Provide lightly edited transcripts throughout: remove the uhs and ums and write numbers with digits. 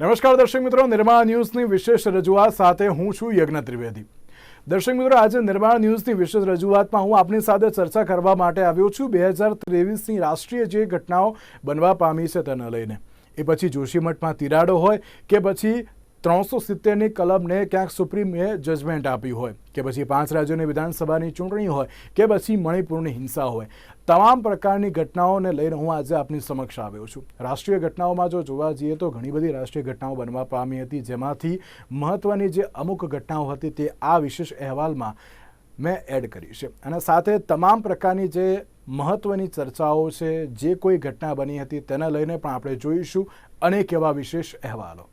નમસ્કાર દર્શક મિત્રો, નિર્માણ ન્યૂઝની વિશેષ રજૂઆત સાથે હું છું યજ્ઞ ત્રિવેદી। દર્શક મિત્રો, આજે નિર્માણ ન્યૂઝની વિશેષ રજૂઆતમાં હું આપની સાથે ચર્ચા કરવા માટે આવ્યો છું 2023ની રાષ્ટ્રીય જે ઘટનાઓ બનવા પામી છે તેને લઈને। એ પછી જોશીમઠમાં તિરાડો હોય કે પછી 370ની કલમને ક્યાંક સુપ્રીમે જજમેન્ટ આપ્યું હોય કે પછી 5 રાજ્યોની વિધાનસભાની ચૂંટણી હોય કે પછી મણિપુરની હિંસા હોય, તમામ પ્રકારની ઘટનાઓને લઈને હું આજે આપની સમક્ષ આવ્યો છું। રાષ્ટ્રીય ઘટનાઓમાં જો જોવા જઈએ તો ઘણી બધી રાષ્ટ્રીય ઘટનાઓ બનવા પામી હતી, જેમાંથી મહત્વની જે અમુક ઘટનાઓ હતી તે આ વિશેષ અહેવાલમાં મેં એડ કરી છે, અને સાથે તમામ પ્રકારની જે મહત્વની ચર્ચાઓ છે, જે કોઈ ઘટના બની હતી તેને લઈને પણ આપણે જોઈશું અનેક એવા વિશેષ અહેવાલો।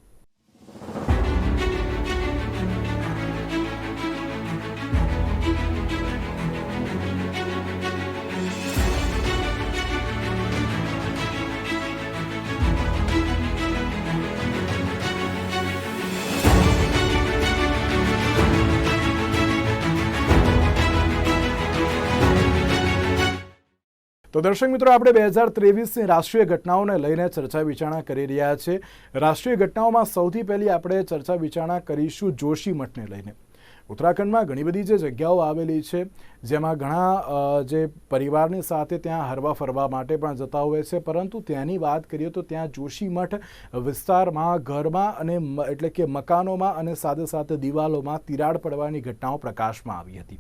તો દર્શક મિત્રો, આપણે 2023ની રાષ્ટ્રીય ઘટનાઓને લઈને ચર્ચા વિચારણા કરી રહ્યા છીએ। રાષ્ટ્રીય ઘટનાઓમાં સૌથી પહેલી આપણે ચર્ચા વિચારણા કરીશું જોશીમઠને લઈને। ઉત્તરાખંડમાં ઘણી બધી જે જગ્યાઓ આવેલી છે, જેમાં ઘણા જે પરિવારની સાથે ત્યાં હરવા ફરવા માટે પણ જતા હોય છે, પરંતુ ત્યાંની વાત કરીએ તો ત્યાં જોશીમઠ વિસ્તારમાં ઘરમાં અને એટલે કે મકાનોમાં અને સાથે સાથે દિવાલોમાં તિરાડ પડવાની ઘટનાઓ પ્રકાશમાં આવી હતી।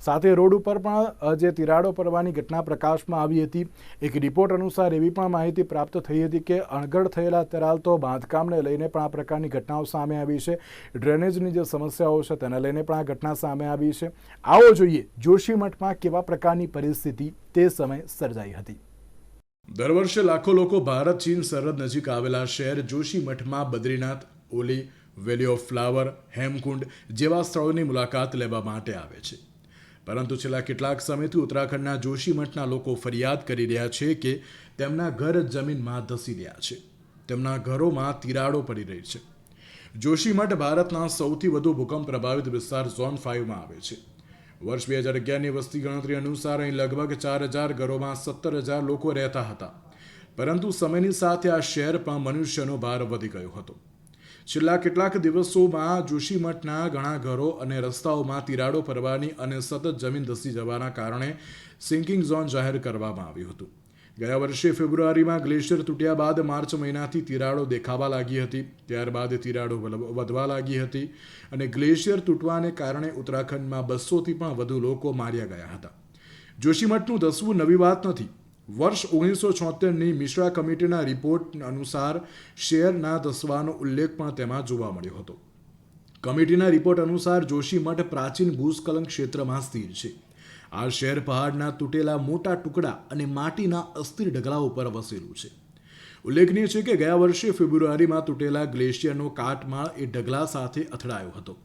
સાથે રોડ ઉપર પણ જે તિરાડો પડવાની ઘટના પ્રકાશમાં આવી હતી। એક રિપોર્ટ અનુસાર એવી પણ માહિતી પ્રાપ્ત થઈ હતી કે અણઘડ થયેલા તરાલતો બાંધકામને લઈને પણ આ પ્રકારની ઘટનાઓ સામે આવી છે। ડ્રેનેજની જે સમસ્યાઓ છે તેને લઈને પણ આ ઘટના સામે આવી છે। આવો જોઈએ જોશીમઠમાં કેવા પ્રકારની પરિસ્થિતિ તે સમયે સર્જાઈ હતી। દર વર્ષે લાખો લોકો ભારત ચીન સરહદ નજીક આવેલા શહેર જોશીમઠમાં બદ્રીનાથ, ઓલી, વેલી ઓફ ફ્લાવર, હેમકુંડ જેવા સ્થળોની મુલાકાત લેવા માટે આવે છે, પરંતુ છેલ્લા કેટલાક સમયથી ઉત્તરાખંડના જોશીમઠના લોકો ફરિયાદ કરી રહ્યા છે કે તેમના ઘર જમીનમાં ધસી રહ્યા છે, તેમના ઘરોમાં તિરાડો પડી રહી છે। જોશીમઠ ભારતના સૌથી વધુ ભૂકંપ પ્રભાવિત વિસ્તાર ઝોન 5માં આવે છે। વર્ષ 2011ની વસ્તી ગણતરી અનુસાર અહીં લગભગ 4000 ઘરોમાં 17000 લોકો રહેતા હતા, પરંતુ સમયની સાથે આ શહેર પણ મનુષ્યનો ભાર વધી ગયો હતો। છેલ્લા કેટલાક દિવસોમાં જોશીમઠના ઘણા ઘરો અને રસ્તાઓમાં તિરાડો પડવાની અને સતત જમીન ધસી જવાના કારણે સિંકિંગ ઝોન જાહેર કરવામાં આવ્યું હતું। ગયા વર્ષે ફેબ્રુઆરીમાં ગ્લેશિયર તૂટ્યા બાદ માર્ચ મહિનાથી તિરાડો દેખાવા લાગી હતી, ત્યારબાદ તિરાડો વધવા લાગી હતી અને ગ્લેશિયર તૂટવાને કારણે ઉત્તરાખંડમાં 200થી પણ વધુ લોકો માર્યા ગયા હતા। જોશીમઠનું ધસવું નવી વાત નથી। વર્ષ 1976ની મિશ્રા કમિટીના રિપોર્ટ અનુસાર શહેરના ધસવાનો ઉલ્લેખ પણ તેમાં જોવા મળ્યો હતો। કમિટીના રિપોર્ટ અનુસાર જોશીમઠ પ્રાચીન ભૂસ્ખલન ક્ષેત્રમાં સ્થિર છે। આ શહેર પહાડના તૂટેલા મોટા ટુકડા અને માટીના અસ્થિર ઢગલા ઉપર વસેલું છે। ઉલ્લેખનીય છે કે ગયા વર્ષે ફેબ્રુઆરીમાં તૂટેલા ગ્લેશિયરનો કાટમાળ એ ઢગલા સાથે અથડાયો હતો,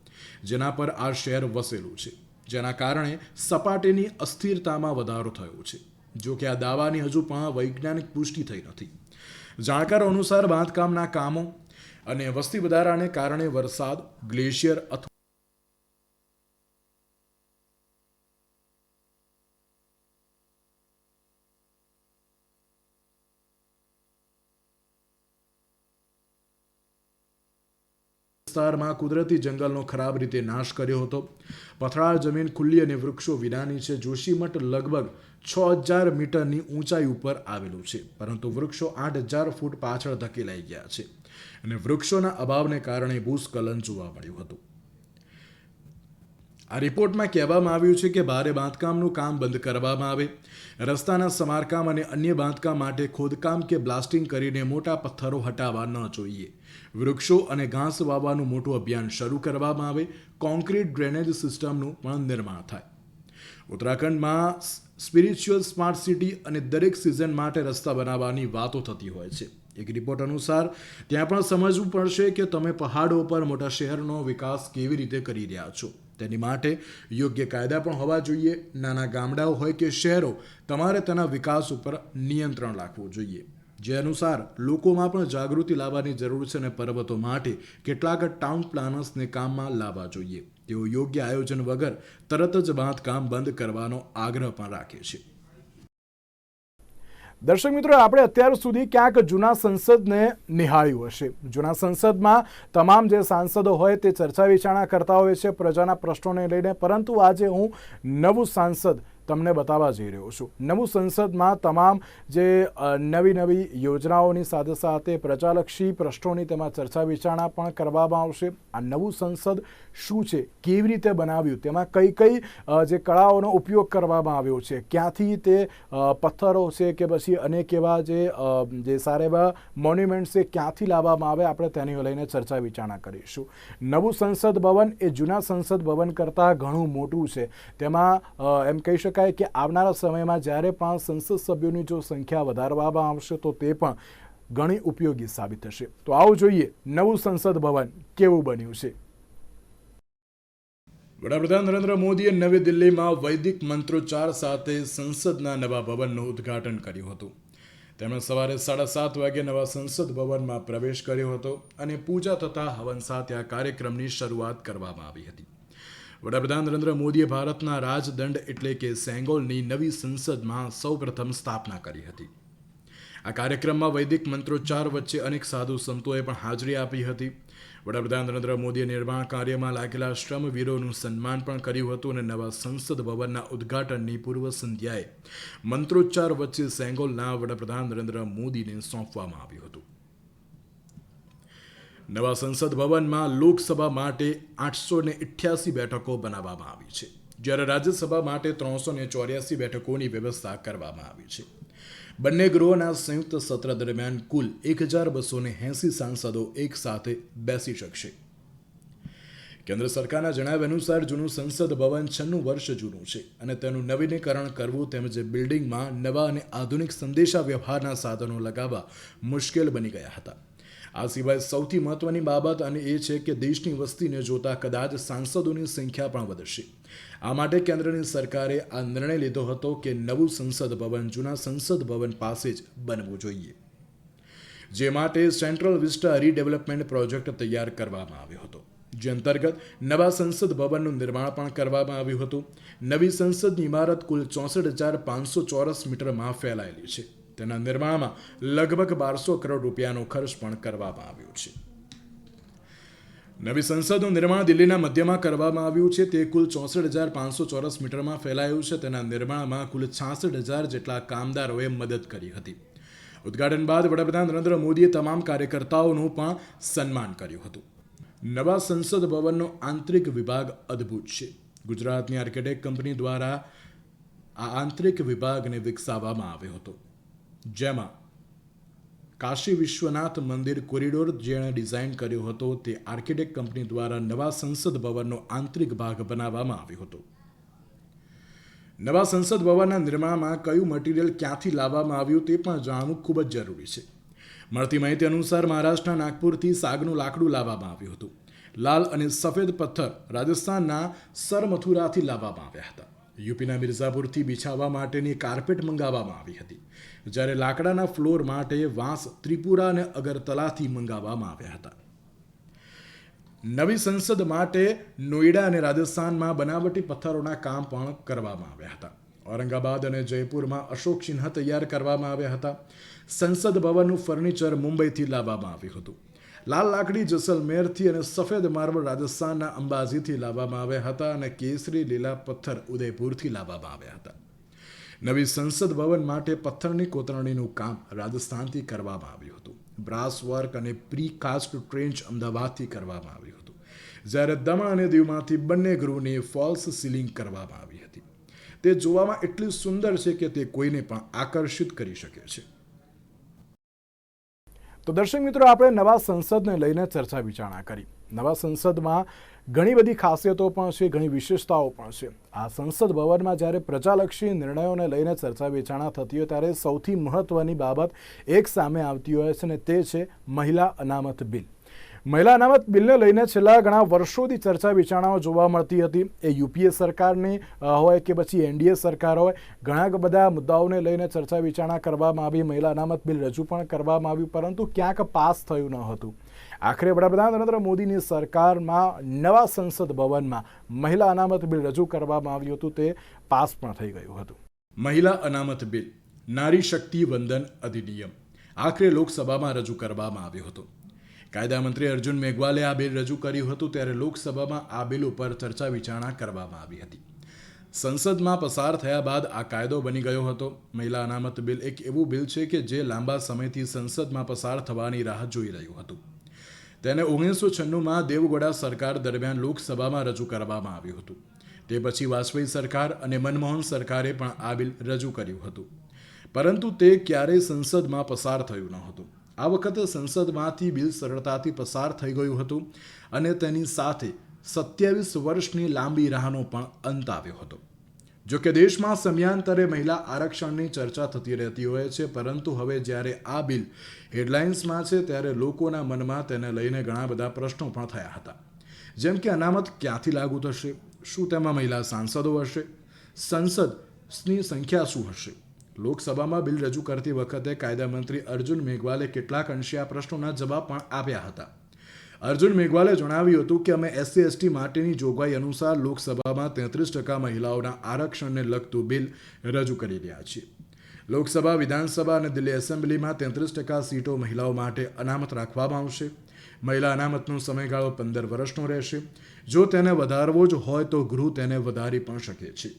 જેના પર આ શહેર વસેલું છે, જેના કારણે સપાટીની અસ્થિરતામાં વધારો થયો છે। જો કે આ દાવાની હજુ પણ વૈજ્ઞાનિક પુષ્ટિ થઈ નથી। જાણકારો અનુસાર બાંધકામના કામો અને વસ્તી વધારાને કારણે વરસાદ, ગ્લેશિયર અથવા વિસ્તારમાં કુદરતી જંગલનો ખરાબ રીતે નાશ કર્યો હતો। પથરાળ જમીન, ખુલ્લી અને વૃક્ષો વિનાની છે। જોશીમઠ લગભગ 6000 મીટરની ઊંચાઈ ઉપર આવેલું છે, પરંતુ વૃક્ષો 8000 ફૂટ પાછળ ધકેલાઈ ગયા છે અને વૃક્ષોના અભાવને કારણે ભૂસ્ખલન જોવા મળ્યું હતું। આ રિપોર્ટમાં કહેવામાં આવ્યું છે કે ભારે બાંધકામનું કામ બંધ કરવામાં આવે, રસ્તાના સમારકામ અને અન્ય બાંધકામ માટે ખોદકામ કે બ્લાસ્ટિંગ કરીને મોટા પથ્થરો હટાવવા ન જોઈએ, વૃક્ષો અને ઘાસ વાવવાનું મોટું અભિયાન શરૂ કરવામાં આવે, કોન્ક્રીટ ડ્રેનેજ સિસ્ટમનું પણ નિર્માણ થાય। ઉત્તરાખંડમાં સ્પિરિચ્યુઅલ સ્માર્ટ સિટી અને દરેક સિઝન માટે રસ્તા બનાવવાની વાતો થતી હોય છે। એક રિપોર્ટ અનુસાર ત્યાં પણ સમજવું પડશે કે તમે પહાડો પર મોટા શહેરનો વિકાસ કેવી રીતે કરી રહ્યા છો। તેની માટે યોગ્ય કાયદા પણ હોવા જોઈએ। નાના ગામડાઓ હોય કે શહેરો, તમારે તેના વિકાસ ઉપર નિયંત્રણ રાખવું જોઈએ, જે અનુસાર લોકોમાં પણ જાગૃતિ લાવવાની જરૂર છે અને પર્વતો માટે કેટલાક ટાઉન પ્લાનર્સને કામમાં લાવવા જોઈએ। તેઓ યોગ્ય આયોજન વગર તરત જ બાંધકામ બંધ કરવાનો આગ્રહ પણ રાખે છે। દર્શક મિત્રો, આપણે અત્યાર સુધી ક્યાંક જૂના સંસદને નિહાળ્યું હશે. જૂના સંસદમાં તમામ જે સાંસદો હોય તે ચર્ચા વિચારણા કરતા હોય છે પ્રજાના પ્રશ્નોને લઈને, પરંતુ આજે હું નવું સાંસદ તમને બતાવવા જઈ રહ્યો છું. નવું સંસદમાં તમામ જે નવી યોજનાઓની સાથે સાથે પ્રજાલક્ષી પ્રશ્નોની તેમાં ચર્ચા વિચારણા પણ કરવામાં આવશે. આ નવું સંસદ શું છે, કેવી રીતે બનાવ્યું, તેમાં કઈ કઈ જે કળાઓનો ઉપયોગ કરવામાં આવ્યો છે, ક્યાંથી તે પથ્થરો છે કે પછી અનેક એવા જે સારા એવા મોન્યુમેન્ટ છે ક્યાંથી લાવવામાં આવે, આપણે તેની લઈને ચર્ચા વિચારણા કરીશું. નવું સંસદ ભવન એ જૂના સંસદ ભવન કરતાં ઘણું મોટું છે. તેમાં એમ કહી શકાય કે આવનારા સમયમાં જ્યારે પણ સંસદ સભ્યોની જો સંખ્યા વધારવામાં આવશે તો તે પણ ઘણી ઉપયોગી સાબિત થશે. તો આવો જોઈએ નવું સંસદ ભવન કેવું બન્યું છે. વડાપ્રધાન નરેન્દ્ર મોદીએ નવી દિલ્હીમાં વૈદિક મંત્રોચ્ચાર સાથે સંસદના નવા ભવનનું ઉદ્ઘાટન કર્યું હતું. તેમણે સવારે 7:30 વાગે નવા સંસદ ભવનમાં પ્રવેશ કર્યો હતો અને પૂજા તથા હવન સાથે આ કાર્યક્રમની શરૂઆત કરવામાં આવી હતી. વડાપ્રધાન નરેન્દ્ર મોદીએ ભારતના રાજદંડ એટલે કે સેંગોલની નવી સંસદમાં સૌપ્રથમ સ્થાપના કરી હતી. આ કાર્યક્રમમાં વૈદિક મંત્રોચ્ચાર વચ્ચે અનેક સાધુ સંતોએ પણ હાજરી આપી હતી. વડાપ્રધાન નરેન્દ્ર મોદીએ નિર્માણ કાર્યમાં લાગેલા શ્રમવીરોનું સન્માન પણ કર્યું હતું અને નવા સંસદ ભવનના ઉદ્ઘાટનની પૂર્વ સંધ્યાએ મંત્રોચ્ચાર વચ્ચે સેંગોલના વડાપ્રધાન નરેન્દ્ર મોદીને સોંપવામાં આવ્યું હતું. નવા સંસદ ભવનમાં લોકસભા માટે 888 બેઠકો બનાવવામાં આવી છે, જ્યારે રાજ્યસભા માટે 384 બેઠકોની વ્યવસ્થા કરવામાં આવી છે. બંને ગૃહોના સંયુક્ત સત્ર દરમિયાન કુલ 1280 સાંસદો એક સાથે બેસી શકશે. કેન્દ્ર સરકારના જણાવ્યા અનુસાર જૂનું સંસદ ભવન 96 વર્ષ જૂનું છે અને તેનું નવીનીકરણ કરવું તેમજ બિલ્ડિંગમાં નવા અને આધુનિક સંદેશા વ્યવહારના સાધનો લગાવવા મુશ્કેલ બની ગયા હતા. આ સિવાય સૌથી મહત્વની બાબત અને એ છે કે દેશની વસ્તીને જોતા કદાચ સાંસદોની સંખ્યા પણ વધશે. આ માટે કેન્દ્રની સરકારે આ નિર્ણય લીધો હતો કે નવું સંસદ ભવન જૂના સંસદ ભવન પાસે જ બનવું જોઈએ, જે માટે સેન્ટ્રલ વિસ્ટા રીડેવલપમેન્ટ પ્રોજેક્ટ તૈયાર કરવામાં આવ્યો હતો, જે અંતર્ગત નવા સંસદ ભવનનું નિર્માણ પણ કરવામાં આવ્યું હતું. નવી સંસદની ઇમારત કુલ 64,500 ચોરસ મીટરમાં ફેલાયેલી છે. તેના નિર્માણમાં લગભગ 1200 કરોડ રૂપિયાનો ખર્ચ પણ કરવામાં આવ્યો છે. નવી સંસદનું નિર્માણ દિલ્હીના મધ્યમાં કરવામાં આવ્યું છે. તે કુલ 64,500 ચોરસ મીટરમાં ફેલાયું છે. તેના નિર્માણમાં કુલ 66,000 જેટલા કામદારોએ મદદ કરી હતી. ઉદ્ઘાટન બાદ વડાપ્રધાન નરેન્દ્ર મોદીએ તમામ કાર્યકર્તાઓનું પણ સન્માન કર્યું હતું. નવા સંસદ ભવનનો આંતરિક વિભાગ અદ્ભુત છે. ગુજરાતની આર્કિટેક્ટ કંપની દ્વારા આ આંતરિક વિભાગને વિકસાવવામાં આવ્યો હતો, જેમાં કાશી વિશ્વનાથ મંદિર કોરિડોર જેણે ડિઝાઇન કર્યો હતો તે આર્કિટેક્ટ કંપની દ્વારા નવા સંસદ ભવનનો આંતરિક ભાગ બનાવવામાં આવ્યો હતો. નવા સંસદ ભવનના નિર્માણમાં કયું મટીરિયલ ક્યાંથી લાવવામાં આવ્યું તે પણ જાણવું ખૂબ જ જરૂરી છે. મળતી માહિતી અનુસાર મહારાષ્ટ્રના નાગપુરથી સાગનું લાકડું લાવવામાં આવ્યું હતું. લાલ અને સફેદ પથ્થર રાજસ્થાનના સરમથુરાથી લાવવામાં આવ્યા હતા. યુપીના મિર્ઝાપુરથી બિછાવવા માટેની કાર્પેટ મંગાવવામાં આવી હતી, જ્યારે લાકડાના ફ્લોર માટે વાંસ ત્રિપુરા અને અગરતલાથી મંગાવવામાં આવ્યા હતા. નવી સંસદ માટે નોઈડા અને રાજસ્થાનમાં બનાવટી પથ્થરોના કામ પણ કરવામાં આવ્યા હતા. ઔરંગાબાદ અને જયપુરમાં અશોક ચિહ્ન તૈયાર કરવામાં આવ્યા હતા. સંસદ ભવનનું ફર્નિચર મુંબઈથી લાવવામાં આવ્યું હતું. લાલ લાકડી જસલમેરથી અને સફેદ માર્બલ રાજસ્થાનના અંબાજીથી લાવવામાં આવ્યા હતા અને કેસરી લીલા પથ્થર ઉદયપુરથી લાવવામાં આવ્યા હતા. નવી સંસદ ભવન માટે પથ્થરની કોતરણીનું કામ રાજસ્થાનથી કરવામાં આવ્યું હતું. બ્રાસ વર્ક અને પ્રી કાસ્ટ ટ્રેન્ચ અમદાવાદથી કરવામાં આવ્યું હતું, જ્યારે દમણ અને દીવમાંથી બંને ગૃહની ફોલ્સ સીલિંગ કરવામાં આવી હતી. તે જોવામાં એટલી સુંદર છે કે તે કોઈને પણ આકર્ષિત કરી શકે છે. તો દર્શક મિત્રો, આપણે નવા સંસદને લઈને ચર્ચા વિચારણા કરી. નવા સંસદમાં ઘણી બધી ખાસિયતો પણ છે, ઘણી વિશેષતાઓ પણ છે. આ સંસદ ભવનમાં જ્યારે પ્રજાલક્ષી નિર્ણયોને લઈને ચર્ચા વિચારણા થતી હોય ત્યારે સૌથી મહત્વની બાબત એક સામે આવતી હોય છે અને તે છે મહિલા અનામત બિલ. મહિલા અનામત બિલને લઈને છેલ્લા ઘણા વર્ષોથી ચર્ચા વિચારણાઓ જોવા મળતી હતી. એ યુપીએ સરકારની હોય કે પછી એનડીએ સરકાર હોય, ઘણા બધા મુદ્દાઓને લઈને ચર્ચા વિચારણા કરવામાં આવી. મહિલા અનામત બિલ રજૂ પણ કરવામાં આવ્યું, પરંતુ ક્યાંક પાસ થયું ન હતું. આખરે વડાપ્રધાન નરેન્દ્ર મોદીની સરકારમાં નવા સંસદ ભવનમાં મહિલા અનામત બિલ રજૂ કરવામાં આવ્યું હતું. તે પાસ પણ થઈ ગયું હતું. મહિલા અનામત બિલ નારી શક્તિ વંદન અધિનિયમ આખરે લોકસભામાં રજૂ કરવામાં આવ્યો હતો. કાયદા મંત્રી અર્જુન મેઘવાલે આ બિલ રજૂ કર્યું હતું ત્યારે લોકસભામાં આ બિલ ઉપર ચર્ચા વિચારણા કરવામાં આવી હતી. સંસદમાં પસાર થયા બાદ આ કાયદો બની ગયો હતો. મહિલા અનામત બિલ એક એવું બિલ છે કે જે લાંબા સમયથી સંસદમાં પસાર થવાની રાહ જોઈ રહ્યું હતું. તેને 1996માં દેવગૌડા સરકાર દરમિયાન લોકસભામાં રજૂ કરવામાં આવ્યું હતું. તે પછી વાજપેયી સરકાર અને મનમોહન સરકારે પણ આ બિલ રજૂ કર્યું હતું, પરંતુ તે ક્યારેય સંસદમાં પસાર થયું ન હતું. આ વખતે સંસદમાંથી બિલ સરળતાથી પસાર થઈ ગયું હતું અને તેની સાથે 27 વર્ષની લાંબી રાહનો પણ અંત આવ્યો હતો. જો કે દેશમાં સમયાંતરે મહિલા આરક્ષણની ચર્ચા થતી રહેતી હોય છે, પરંતુ હવે જ્યારે આ બિલ હેડલાઇન્સમાં છે ત્યારે લોકોના મનમાં તેને લઈને ઘણા બધા પ્રશ્નો પણ થયા હતા. જેમ કે અનામત ક્યાંથી લાગુ થશે, શું તેમાં મહિલા સાંસદો હશે, સંસદની સંખ્યા શું હશે. લોકસભામાં બિલ રજૂ કરતી વખતે કાયદા મંત્રી અર્જુન મેઘવાલે કેટલાક અંશે આ પ્રશ્નોના જવાબ પણ આપ્યા હતા. અર્જુન મેઘવાલે જણાવ્યું હતું કે અમે SC/ST માટેની જોગવાઈ અનુસાર લોકસભામાં 33% મહિલાઓના આરક્ષણને લગતું બિલ રજૂ કરી રહ્યા છીએ. લોકસભા, વિધાનસભા અને દિલ્હી એસેમ્બલીમાં 33% સીટો મહિલાઓ માટે અનામત રાખવામાં આવશે. મહિલા અનામતનો સમયગાળો 15 વર્ષનો રહેશે. જો તેને વધારવો જ હોય તો ગૃહ તેને વધારી પણ શકે છે.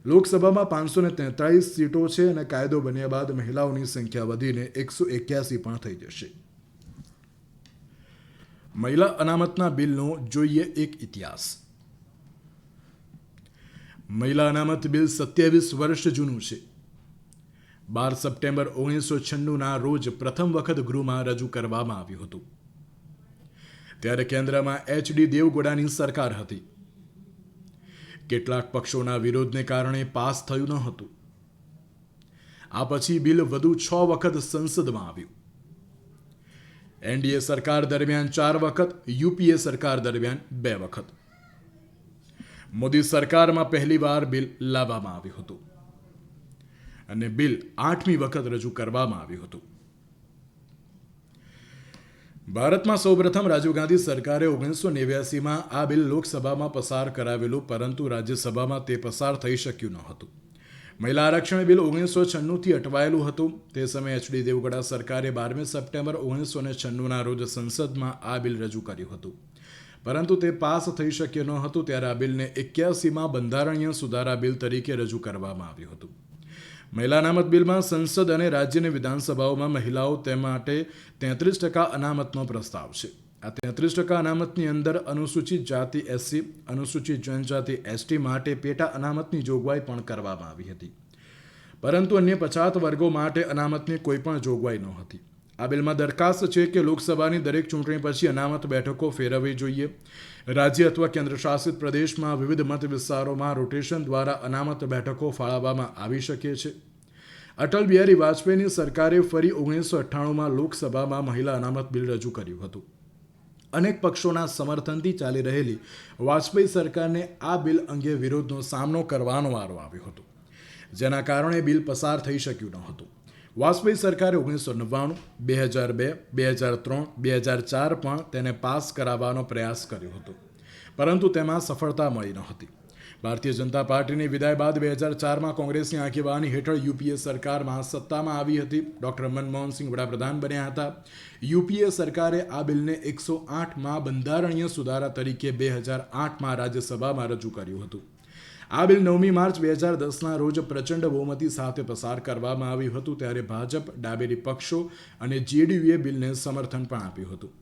લોકસભામાં 543 સીટો છે અને કાયદો બન્યા બાદ મહિલાઓની સંખ્યા વધીને 181 પણ થઈ જશે. મહિલા અનામતના બિલનો જોઈએ એક ઇતિહાસ. મહિલા અનામત બિલ 27 વર્ષ જૂનું છે. 12 સપ્ટેમ્બર 1996ના રોજ પ્રથમ વખત ગૃહમાં રજૂ કરવામાં આવ્યું હતું. ત્યારે કેન્દ્રમાં HD દેવગૌડાની સરકાર હતી. કેટલાક પક્ષોના વિરોધને કારણે પાસ થયું ન હતું. આ પછી બિલ વધુ 6 વખત સંસદમાં આવ્યું. NDA સરકાર દરમિયાન 4 વખત, UPA સરકાર દરમિયાન 2 વખત. મોદી સરકારમાં પહેલી વાર બિલ લાવવામાં આવ્યું હતું અને બિલ 8મી વખત રજૂ કરવામાં આવ્યું હતું. ભારતમાં સૌપ્રથમ રાજીવ ગાંધી સરકારે 1989માં આ બિલ લોકસભામાં પસાર કરાવેલું, પરંતુ રાજ્યસભામાં તે પસાર થઈ શક્યું ન હતું. મહિલા આરક્ષણ બિલ 1996થી અટવાયેલું હતું. તે સમયે HD દેવગૌડા સરકારે 12મી સપ્ટેમ્બર 1996ના રોજ સંસદમાં આ બિલ રજૂ કર્યું હતું, પરંતુ તે પાસ થઈ શક્યું ન હતું. ત્યારે આ બિલને 81માં બંધારણીય સુધારા બિલ તરીકે રજૂ કરવામાં આવ્યું હતું. મહિલા અનામત બિલમાં સંસદ અને રાજ્યની વિધાનસભાઓમાં મહિલાઓ તે માટે 33% અનામતનો પ્રસ્તાવ છે. આ 33% અનામતની અંદર અનુસૂચિત જાતિ SC, અનુસૂચિત જનજાતિ ST માટે પેટા અનામતની જોગવાઈ પણ કરવામાં આવી હતી, પરંતુ અન્ય પછાત વર્ગો માટે અનામતની કોઈ પણ જોગવાઈ ન હતી. આ બિલમાં દરખાસ્ત છે કે લોકસભાની દરેક ચૂંટણી પછી અનામત બેઠકો ફેરવવી જોઈએ. રાજ્ય અથવા કેન્દ્રશાસિત પ્રદેશમાં વિવિધ મત વિસ્તારોમાં રોટેશન દ્વારા અનામત બેઠકો ફાળવવામાં આવી શકે છે. અટલ બિહારી વાજપેયીની સરકારે ફરી 1998માં લોકસભામાં મહિલા અનામત બિલ રજૂ કર્યું હતું. અનેક પક્ષોના સમર્થનથી ચાલી રહેલી વાજપેયી સરકારને આ બિલ અંગે વિરોધનો સામનો કરવાનો વારો આવ્યો હતો, જેના કારણે બિલ પસાર થઈ શક્યું ન હતું. વાજપેયી સરકારે 1999, 2002, 2003, 2004 પણ તેને પાસ કરાવવાનો પ્રયાસ કર્યો હતો, પરંતુ તેમાં સફળતા મળી ન હતી. ભારતીય જનતા પાર્ટીની વિદાય બાદ 2004માં કોંગ્રેસની આગેવાની હેઠળ UPA સરકારમાં સત્તામાં આવી હતી. ડૉક્ટર મનમોહન સિંહ વડાપ્રધાન બન્યા હતા. UPA સરકારે આ બિલને 108માં બંધારણીય સુધારા તરીકે 2008માં રાજ્યસભામાં રજૂ કર્યું હતું. આ બિલ 9મી માર્ચ 2010ના રોજ પ્રચંડ બહુમતી સાથે પસાર કરવામાં આવ્યું હતું. ત્યારે ભાજપ, ડાબેરી પક્ષો અને JDUએ બિલને સમર્થન પણ આપ્યું હતું.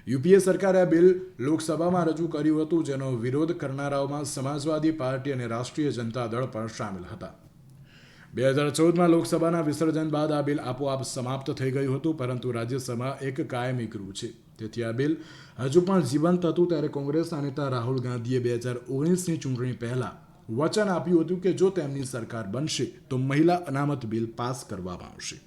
UPA સરકારે આ બિલ લોકસભામાં રજૂ કર્યું હતું, જેનો વિરોધ કરનારાઓમાં સમાજવાદી પાર્ટી અને રાષ્ટ્રીય જનતા દળ પણ સામેલ હતા. 2014માં લોકસભાના વિસર્જન બાદ આ બિલ આપોઆપ સમાપ્ત થઈ ગયું હતું, પરંતુ રાજ્યસભા એક કાયમી ગૃહ છે, તેથી આ બિલ હજુ પણ જીવંત હતું. ત્યારે કોંગ્રેસના નેતા રાહુલ ગાંધીએ 2019ની ચૂંટણી પહેલા વચન આપ્યું હતું કે જો તેમની સરકાર બનશે તો મહિલા અનામત બિલ પાસ કરવામાં આવશે.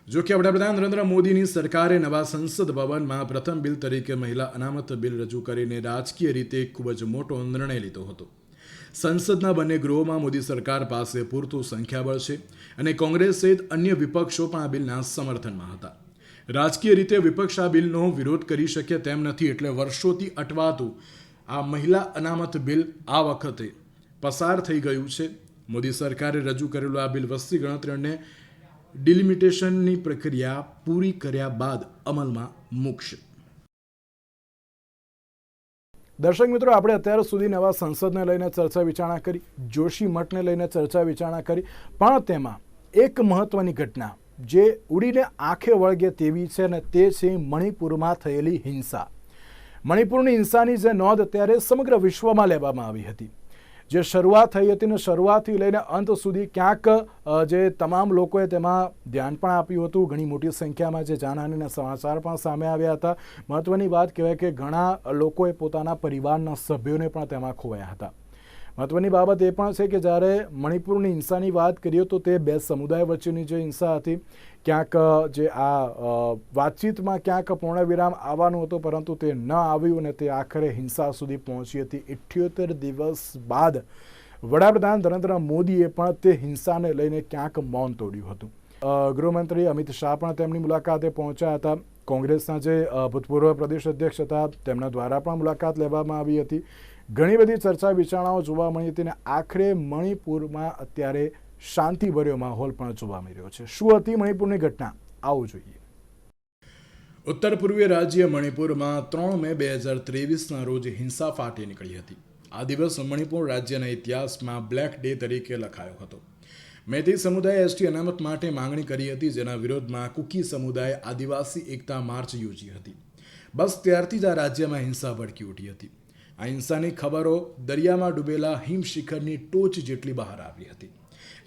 જો કે વડાપ્રધાન નરેન્દ્ર મોદીની સરકારે નવા સંસદ ભવનમાં પ્રથમ બિલ તરીકે મહિલા અનામત બિલ રજૂ કરીને રાજકીય રીતે ખૂબ જ મોટો નિર્ણય લીધો હતો. સંસદના બંને ગૃહોમાં મોદી સરકાર પાસે પૂરતું સંખ્યાબળ છે અને કોંગ્રેસ સહિત અન્ય વિપક્ષો પણ આ બિલના સમર્થનમાં હતા. રાજકીય રીતે વિપક્ષ આ બિલનો વિરોધ કરી શકે તેમ નથી, એટલે વર્ષોથી અટવાતું આ મહિલા અનામત બિલ આ વખતે પસાર થઈ ગયું છે મોદી સરકારે રજૂ કરેલું આ બિલ વસ્તી ગણતરી અને ડિલિમિટેશનની પ્રક્રિયા પૂરી કર્યા બાદ અમલમાં મૂકશે. દર્શક મિત્રો, આપણે અત્યાર સુધી નવા સંસદને લઈને ચર્ચા વિચારણા કરી, જોશી મઠને લઈને ચર્ચા વિચારણા કરી, પણ તેમાં એક મહત્વની ઘટના જે ઉડીને આંખે વળગે તેવી છે ને તે છે મણિપુરમાં થયેલી હિંસા. મણિપુરની હિંસાની જે નોંધ અત્યારે સમગ્ર વિશ્વમાં લેવામાં આવી હતી. જે શરૂઆત થઈ હતી ને શરૂઆતથી લઈને અંત સુધી ક્યાંક જે તમામ લોકોએ તેમાં ધ્યાન પણ આપ્યું હતું. ઘણી મોટી સંખ્યામાં જે જાનહાનિના સમાચાર પણ સામે આવ્યા હતા. મહત્વની વાત કહેવાય કે ઘણા લોકોએ પોતાના પરિવારના સભ્યોને પણ તેમાં ખોવાયા હતા. મહત્વની બાબત એ પણ છે કે જ્યારે મણિપુરની હિંસાની વાત કરીએ તો તે બે સમુદાય વચ્ચેની જે હિંસા હતી, ક્યાંક જે આ વાતચીતમાં ક્યાંક પૂર્ણવિરામ આવવાનું હતું, પરંતુ તે ન આવ્યું અને તે આખરે હિંસા સુધી પહોંચી હતી. 78 દિવસ બાદ વડાપ્રધાન નરેન્દ્ર મોદીએ પણ તે હિંસાને લઈને ક્યાંક મૌન તોડ્યું હતું. ગૃહમંત્રી અમિત શાહ પણ તેમની મુલાકાતે પહોંચ્યા હતા. કોંગ્રેસના જે ભૂતપૂર્વ પ્રદેશ અધ્યક્ષ હતા તેમના દ્વારા પણ મુલાકાત લેવામાં આવી હતી. ઘણી બધી ચર્ચા વિચારણાઓ જોવા મળી હતી અને આખરે મણિપુરમાં અત્યારે શાંતિભર્યો માહોલ પણ જોવા મળી રહ્યો છે. શું હતી મણિપુરની ઘટના, આવું જોઈએ. ઉત્તર પૂર્વીય રાજ્ય મણિપુરમાં 3 મે 2023ના રોજ હિંસા ફાટી નીકળી હતી. આ દિવસ મણિપુર રાજ્યના ઇતિહાસમાં બ્લેક ડે તરીકે લખાયો હતો. મેતી સમુદાયે એસટી અનામત માટે માંગણી કરી હતી, જેના વિરોધમાં કુકી સમુદાયે આદિવાસી એકતા માર્ચ યોજી હતી. બસ ત્યારથી જ આ રાજ્યમાં હિંસા ભડકી ઉઠી હતી. આ હિંસાની ખબરો દરિયામાં ડૂબેલા હિમશિખરની ટોચ જેટલી બહાર આવી હતી.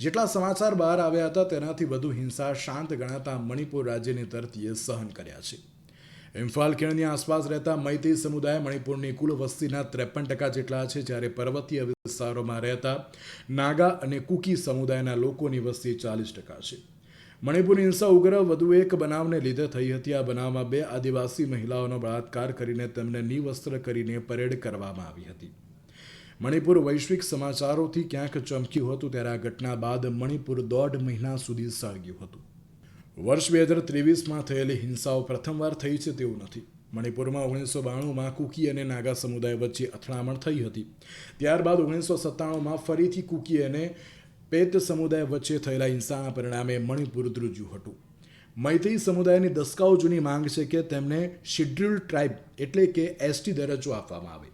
જેટલા સમાચાર બહાર આવ્યા હતા તેનાથી વધુ હિંસા શાંત ગણાતા મણિપુર રાજ્યની ધરતીએ સહન કર્યા છે. ઇમ્ફાલ ખીણની આસપાસ રહેતા મૈતેઈ સમુદાય મણિપુરની કુલ વસ્તીના 53% જેટલા છે, જ્યારે પર્વતીય વિસ્તારોમાં રહેતા નાગા અને કુકી સમુદાયના લોકોની વસ્તી 40% છે. મણિપુરની હિંસા ઉગ્ર વધુ એક બનાવને લીધે થઈ હતી. આ બનાવમાં 2 આદિવાસી મહિલાઓનો બળાત્કાર કરીને તેમને નિવસ્ત્ર કરીને પરેડ કરવામાં આવી હતી. મણિપુર વૈશ્વિક સમાચારોથી ક્યાંક ચમક્યું હતું, ત્યારે આ ઘટના બાદ મણિપુર 1.5 મહિના સુધી સળગ્યું હતું. વર્ષ 2023માં થયેલી હિંસાઓ પ્રથમવાર થઈ છે તેવું નથી. મણિપુરમાં 1992માં કુકી અને નાગા સમુદાય વચ્ચે અથડામણ થઈ હતી. ત્યારબાદ 1997માં ફરીથી કુકી અને પેત સમુદાય વચ્ચે થયેલા હિંસાના પરિણામે મણિપુર ધ્રુજ્યું હતું. મૈતેઈ સમુદાયની દસકાઓ જૂની માંગ છે કે તેમને શેડ્યુલ્ડ ટ્રાઇબ એટલે કે એસટી દરજ્જો આપવામાં આવે.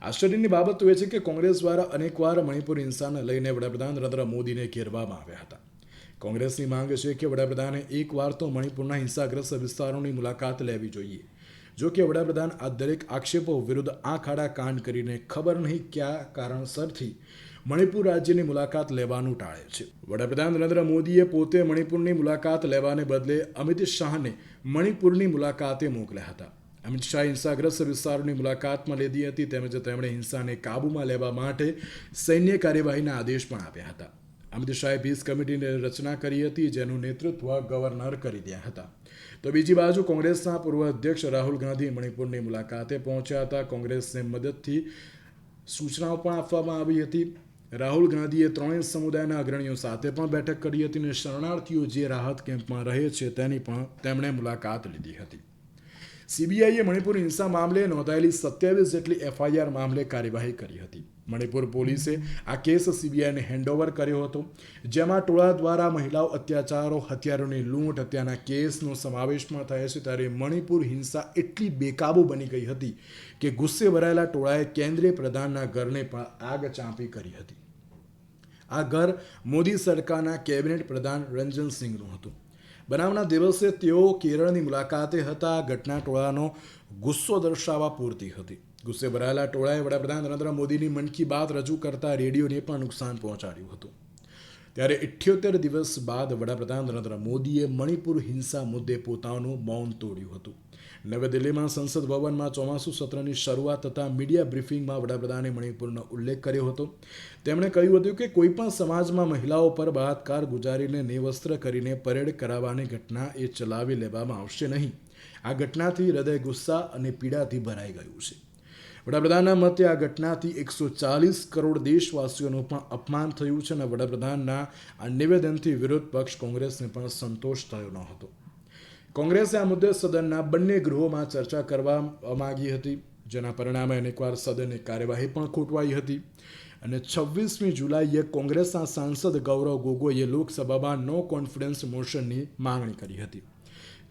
આશ્ચર્યની બાબત તો એ છે કે કોંગ્રેસ દ્વારા અનેકવાર મણિપુર હિંસાને લઈને વડાપ્રધાન નરેન્દ્ર મોદીને ઘેરવામાં આવ્યા હતા. કોંગ્રેસની માંગ છે કે વડાપ્રધાને એકવાર તો મણિપુરના હિંસાગ્રસ્ત વિસ્તારોની મુલાકાત લેવી જોઈએ. જો કે વડાપ્રધાન આ દરેક આક્ષેપો વિરુદ્ધ આંખ આડા કાન કરીને ખબર નહીં કયા કારણસરથી મણિપુર રાજ્યની મુલાકાત લેવાનું ટાળે છે. વડાપ્રધાન નરેન્દ્ર મોદીએ પોતે મણિપુરની મુલાકાત લેવાને બદલે અમિત શાહને મણિપુરની મુલાકાતે મોકલ્યા હતા. અમિત શાહ હિંસાગ્રસ્ત વિસ્તારોની મુલાકાતમાં લીધી હતી, તેમજ તેમણે હિંસાને કાબૂમાં લેવા માટે સૈન્ય કાર્યવાહીના આદેશ પણ આપ્યા હતા. અમિત શાહે પીસ કમિટીની રચના કરી હતી, જેનું નેતૃત્વ ગવર્નર કરી રહ્યા હતા. તો બીજી બાજુ કોંગ્રેસના પૂર્વ અધ્યક્ષ રાહુલ ગાંધી મણિપુરની મુલાકાતે પહોંચ્યા હતા. કોંગ્રેસને મદદથી સૂચનાઓ પણ આપવામાં આવી હતી. રાહુલ ગાંધીએ 3 સમુદાયના અગ્રણીઓ સાથે પણ બેઠક કરી હતી અને શરણાર્થીઓ જે રાહત કેમ્પમાં રહે છે તેની પણ તેમણે મુલાકાત લીધી હતી. સીબીઆઈએ મણિપુર હિંસા મામલે નોંધાયેલી 27 જેટલી એફઆઈઆર મામલે કાર્યવાહી કરી હતી. મણિપુર પોલીસે આ કેસ સીબીઆઈને હેન્ડઓવર કર્યો હતો, જેમાં ટોળા દ્વારા મહિલાઓ અત્યાચારો, હથિયારોની લૂંટ, હત્યાના કેસનો સમાવેશ પણ થયો છે. ત્યારે મણિપુર હિંસા એટલી બેકાબુ બની ગઈ હતી કે ગુસ્સે ભરાયેલા ટોળાએ કેન્દ્રીય પ્રધાનના ઘરને પણ આગ ચાંપી કરી હતી. આ ઘર મોદી સરકારના કેબિનેટ પ્રધાન રંજન સિંહનું હતું. બનાવના દિવસે તેઓ કેરળની મુલાકાતે હતા. આ ઘટના ટોળાનો ગુસ્સો દર્શાવવા પૂરતી હતી. ગુસ્સે ભરાયેલા ટોળાએ વડાપ્રધાન નરેન્દ્ર મોદીની મન કી બાત રજૂ કરતા રેડિયોને પણ નુકસાન પહોંચાડ્યું હતું. ત્યારે 78 દિવસ બાદ વડાપ્રધાન નરેન્દ્ર મોદીએ મણિપુર હિંસા મુદ્દે પોતાનું મૌન તોડ્યું હતું. નવી દિલ્હીમાં સંસદ ભવનમાં ચોમાસુ સત્રની શરૂઆત થતાં મીડિયા બ્રીફિંગમાં વડાપ્રધાને મણિપુરનો ઉલ્લેખ કર્યો હતો. તેમણે કહ્યું હતું કે કોઈપણ સમાજમાં મહિલાઓ પર બળાત્કાર ગુજારીને નિવસ્ત્ર કરીને પરેડ કરાવવાની ઘટના એ ચલાવી લેવામાં આવશે નહીં. આ ઘટનાથી હૃદય ગુસ્સા અને પીડાથી ભરાઈ ગયું છે. વડાપ્રધાનના મતે આ ઘટનાથી 140 કરોડ દેશવાસીઓનું પણ અપમાન થયું છે અને વડાપ્રધાનના આ નિવેદનથી વિરોધ પક્ષ કોંગ્રેસને પણ સંતોષ થયો ન હતો. કોંગ્રેસે આ મુદ્દે સદનના બંને ગૃહોમાં ચર્ચા કરવા માંગી હતી, જેના પરિણામે અનેકવાર સદનની કાર્યવાહી પણ ખોટવાઈ હતી. અને 26મી જુલાઈએ કોંગ્રેસના સાંસદ ગૌરવ ગોગોઈએ લોકસભામાં નો કોન્ફિડન્સ મોશનની માંગણી કરી હતી,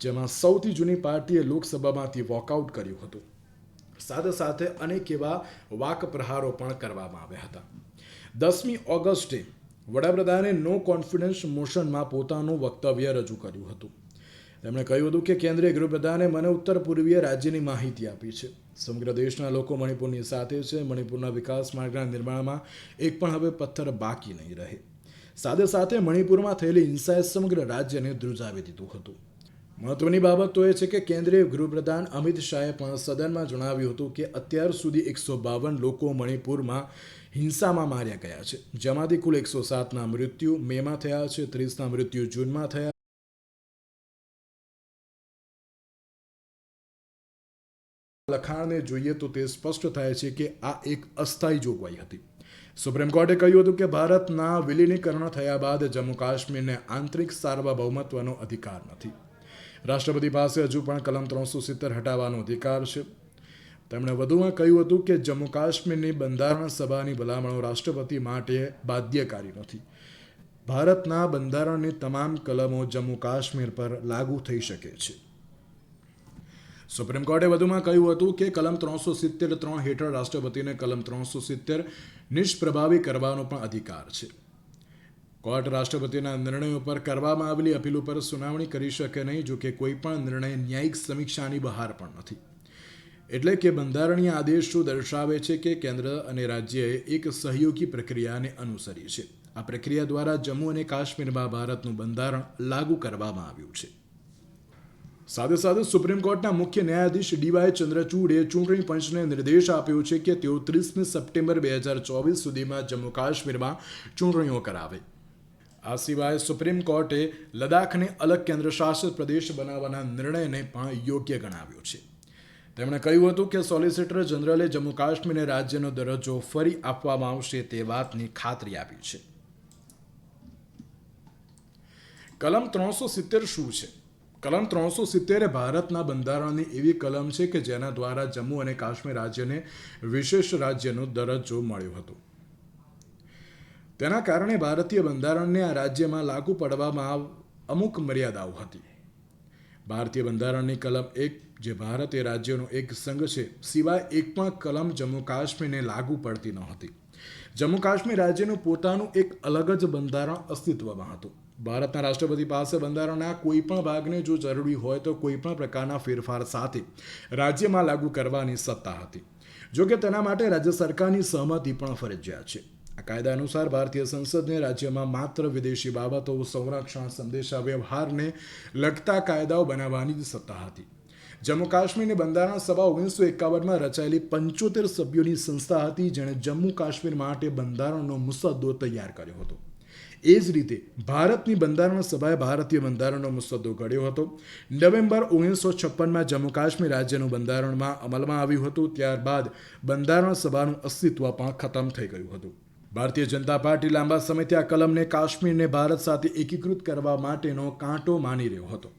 જેમાં સૌથી જૂની પાર્ટીએ લોકસભામાંથી વોકઆઉટ કર્યું હતું. સાથે સાથે અનેક એવા વાક પ્રહારો પણ કરવામાં આવ્યા હતા. 10મી ઓગસ્ટે વડાપ્રધાને નો કોન્ફિડન્સ મોશનમાં પોતાનું વક્તવ્ય રજૂ કર્યું હતું. તેમણે કહ્યું હતું કે કેન્દ્રીય ગૃહપ્રધાને મને ઉત્તર પૂર્વીય રાજ્યની માહિતી આપી છે. સમગ્ર દેશના લોકો મણિપુરની સાથે છે. મણિપુરના વિકાસ માર્ગના નિર્માણમાં એક પણ હવે પથ્થર બાકી નહીં રહે. સાથે સાથે મણિપુરમાં થયેલી હિંસાએ સમગ્ર રાજ્યને ધ્રુજાવી દીધું હતું. મહત્વની બાબત તો એ છે કે કેન્દ્રીય ગૃહપ્રધાન અમિત શાહે પણ સદનમાં જણાવ્યું હતું કે અત્યાર સુધી 152 લોકો મણિપુરમાં હિંસામાં માર્યા ગયા છે, જેમાંથી કુલ 107ના મૃત્યુ મેમાં થયા છે, 30ના મૃત્યુ જૂનમાં થયા. લખાણને જોઈએ તો તે સ્પષ્ટ થાય છે કે આ એક અસ્થાયી જોગવાઈ હતી. સુપ્રીમ કોર્ટે કહ્યું હતું કે ભારતના વિલીનીકરણ થયા બાદ જમ્મુ કાશ્મીરને આંતરિક સાર્વભૌમત્વનો અધિકાર નથી. રાષ્ટ્રપતિ પાસે હજુ પણ કલમ 370 હટાવવાનો અધિકાર છે. તેમણે વધુમાં કહ્યું હતું કે જમ્મુ કાશ્મીરની બંધારણ સભાની ભલામણો રાષ્ટ્રપતિ માટે બાધ્યકારી નથી. ભારતના બંધારણની તમામ કલમો જમ્મુ કાશ્મીર પર લાગુ થઈ શકે છે. સુપ્રીમ કોર્ટે વધુમાં કહ્યું હતું કે કલમ 370(3) હેઠળ રાષ્ટ્રપતિને કલમ 370 નિષ્પ્રભાવી કરવાનો પણ અધિકાર છે. કોર્ટ રાષ્ટ્રપતિના નિર્ણયો પર કરવામાં આવેલી અપીલ ઉપર સુનાવણી કરી શકે નહીં. જો કે કોઈ પણ નિર્ણય ન્યાયિક સમીક્ષાની બહાર પણ નથી. એટલે કે બંધારણીય આદેશ શું દર્શાવે છે કે કેન્દ્ર અને રાજ્યએ એક સહયોગી પ્રક્રિયાને અનુસરી છે. આ પ્રક્રિયા દ્વારા જમ્મુ અને કાશ્મીરમાં ભારતનું બંધારણ લાગુ કરવામાં આવ્યું છે. સાથે સાથે સુપ્રીમ કોર્ટના મુખ્ય ન્યાયાધીશ ડીવાય ચંદ્રચૂડે ચૂંટણી પંચને નિર્દેશ આપ્યો છે કે તેઓ 30મી સપ્ટેમ્બર 2024 સુધીમાં જમ્મુ કાશ્મીરમાં ચૂંટણીઓ કરાવે. આ સિવાય સુપ્રીમ કોર્ટે લદ્દાખને અલગ કેન્દ્રશાસિત પ્રદેશ બનાવવાના નિર્ણયને પણ યોગ્ય ગણાવ્યો છે. તેમણે કહ્યું હતું કે સોલિસિટર જનરલે જમ્મુ કાશ્મીરને રાજ્યનો દરજ્જો ફરી આપવામાં આવશે તે વાતની ખાતરી આપી છે. કલમ 370 શું છે? કલમ 370 ભારતના બંધારણની એવી કલમ છે કે જેના દ્વારા જમ્મુ અને કાશ્મીર રાજ્યને વિશેષ રાજ્યનો દરજ્જો મળ્યો હતો. તેના કારણે ભારતીય બંધારણને આ રાજ્યમાં લાગુ પડવામાં અમુક મર્યાદાઓ હતી. ભારતીય બંધારણની કલમ 1, જે ભારત એ રાજ્યોનો એક સંઘ છે, સિવાય એક પણ કલમ જમ્મુ કાશ્મીરને લાગુ પડતી ન હતી. જમ્મુ કાશ્મીર રાજ્યનું પોતાનું એક અલગ જ બંધારણ અસ્તિત્વમાં હતું. ભારતના રાષ્ટ્રપતિ પાસે બંધારણના કોઈ પણ ભાગને જો જરૂરી હોય તો કોઈ પણ પ્રકારના ફેરફાર સાથે રાજ્યમાં લાગુ કરવાની સત્તા હતી. જો કે તેના માટે રાજ્ય સરકારની સહમતિ પણ ફરજિયાત છે. આ કાયદા અનુસાર ભારતીય સંસદને રાજ્યમાં માત્ર વિદેશી બાબતો, સંરક્ષણ, સંદેશા વ્યવહારને લગતા કાયદાઓ બનાવવાની જ સત્તા હતી. જમ્મુ કાશ્મીરની બંધારણ સભા 1951માં રચાયેલી 75 સભ્યોની સંસ્થા હતી, જેણે જમ્મુ કાશ્મીર માટે બંધારણનો મુસદ્દો તૈયાર કર્યો હતો. એ જ રીતે ભારતની બંધારણ સભાએ ભારતીય બંધારણનો મુસદ્દો ઘડ્યો હતો. નવેમ્બર 1956માં જમ્મુ કાશ્મીર રાજ્યનું બંધારણમાં અમલમાં આવ્યું હતું. ત્યારબાદ બંધારણ સભાનું અસ્તિત્વ પણ ખતમ થઈ ગયું હતું. ભારતીય જનતા પાર્ટી લાંબા સમયથી આ કલમને કાશ્મીરને ભારત સાથે એકીકૃત કરવા માટેનો કાંટો માની રહ્યો હતો.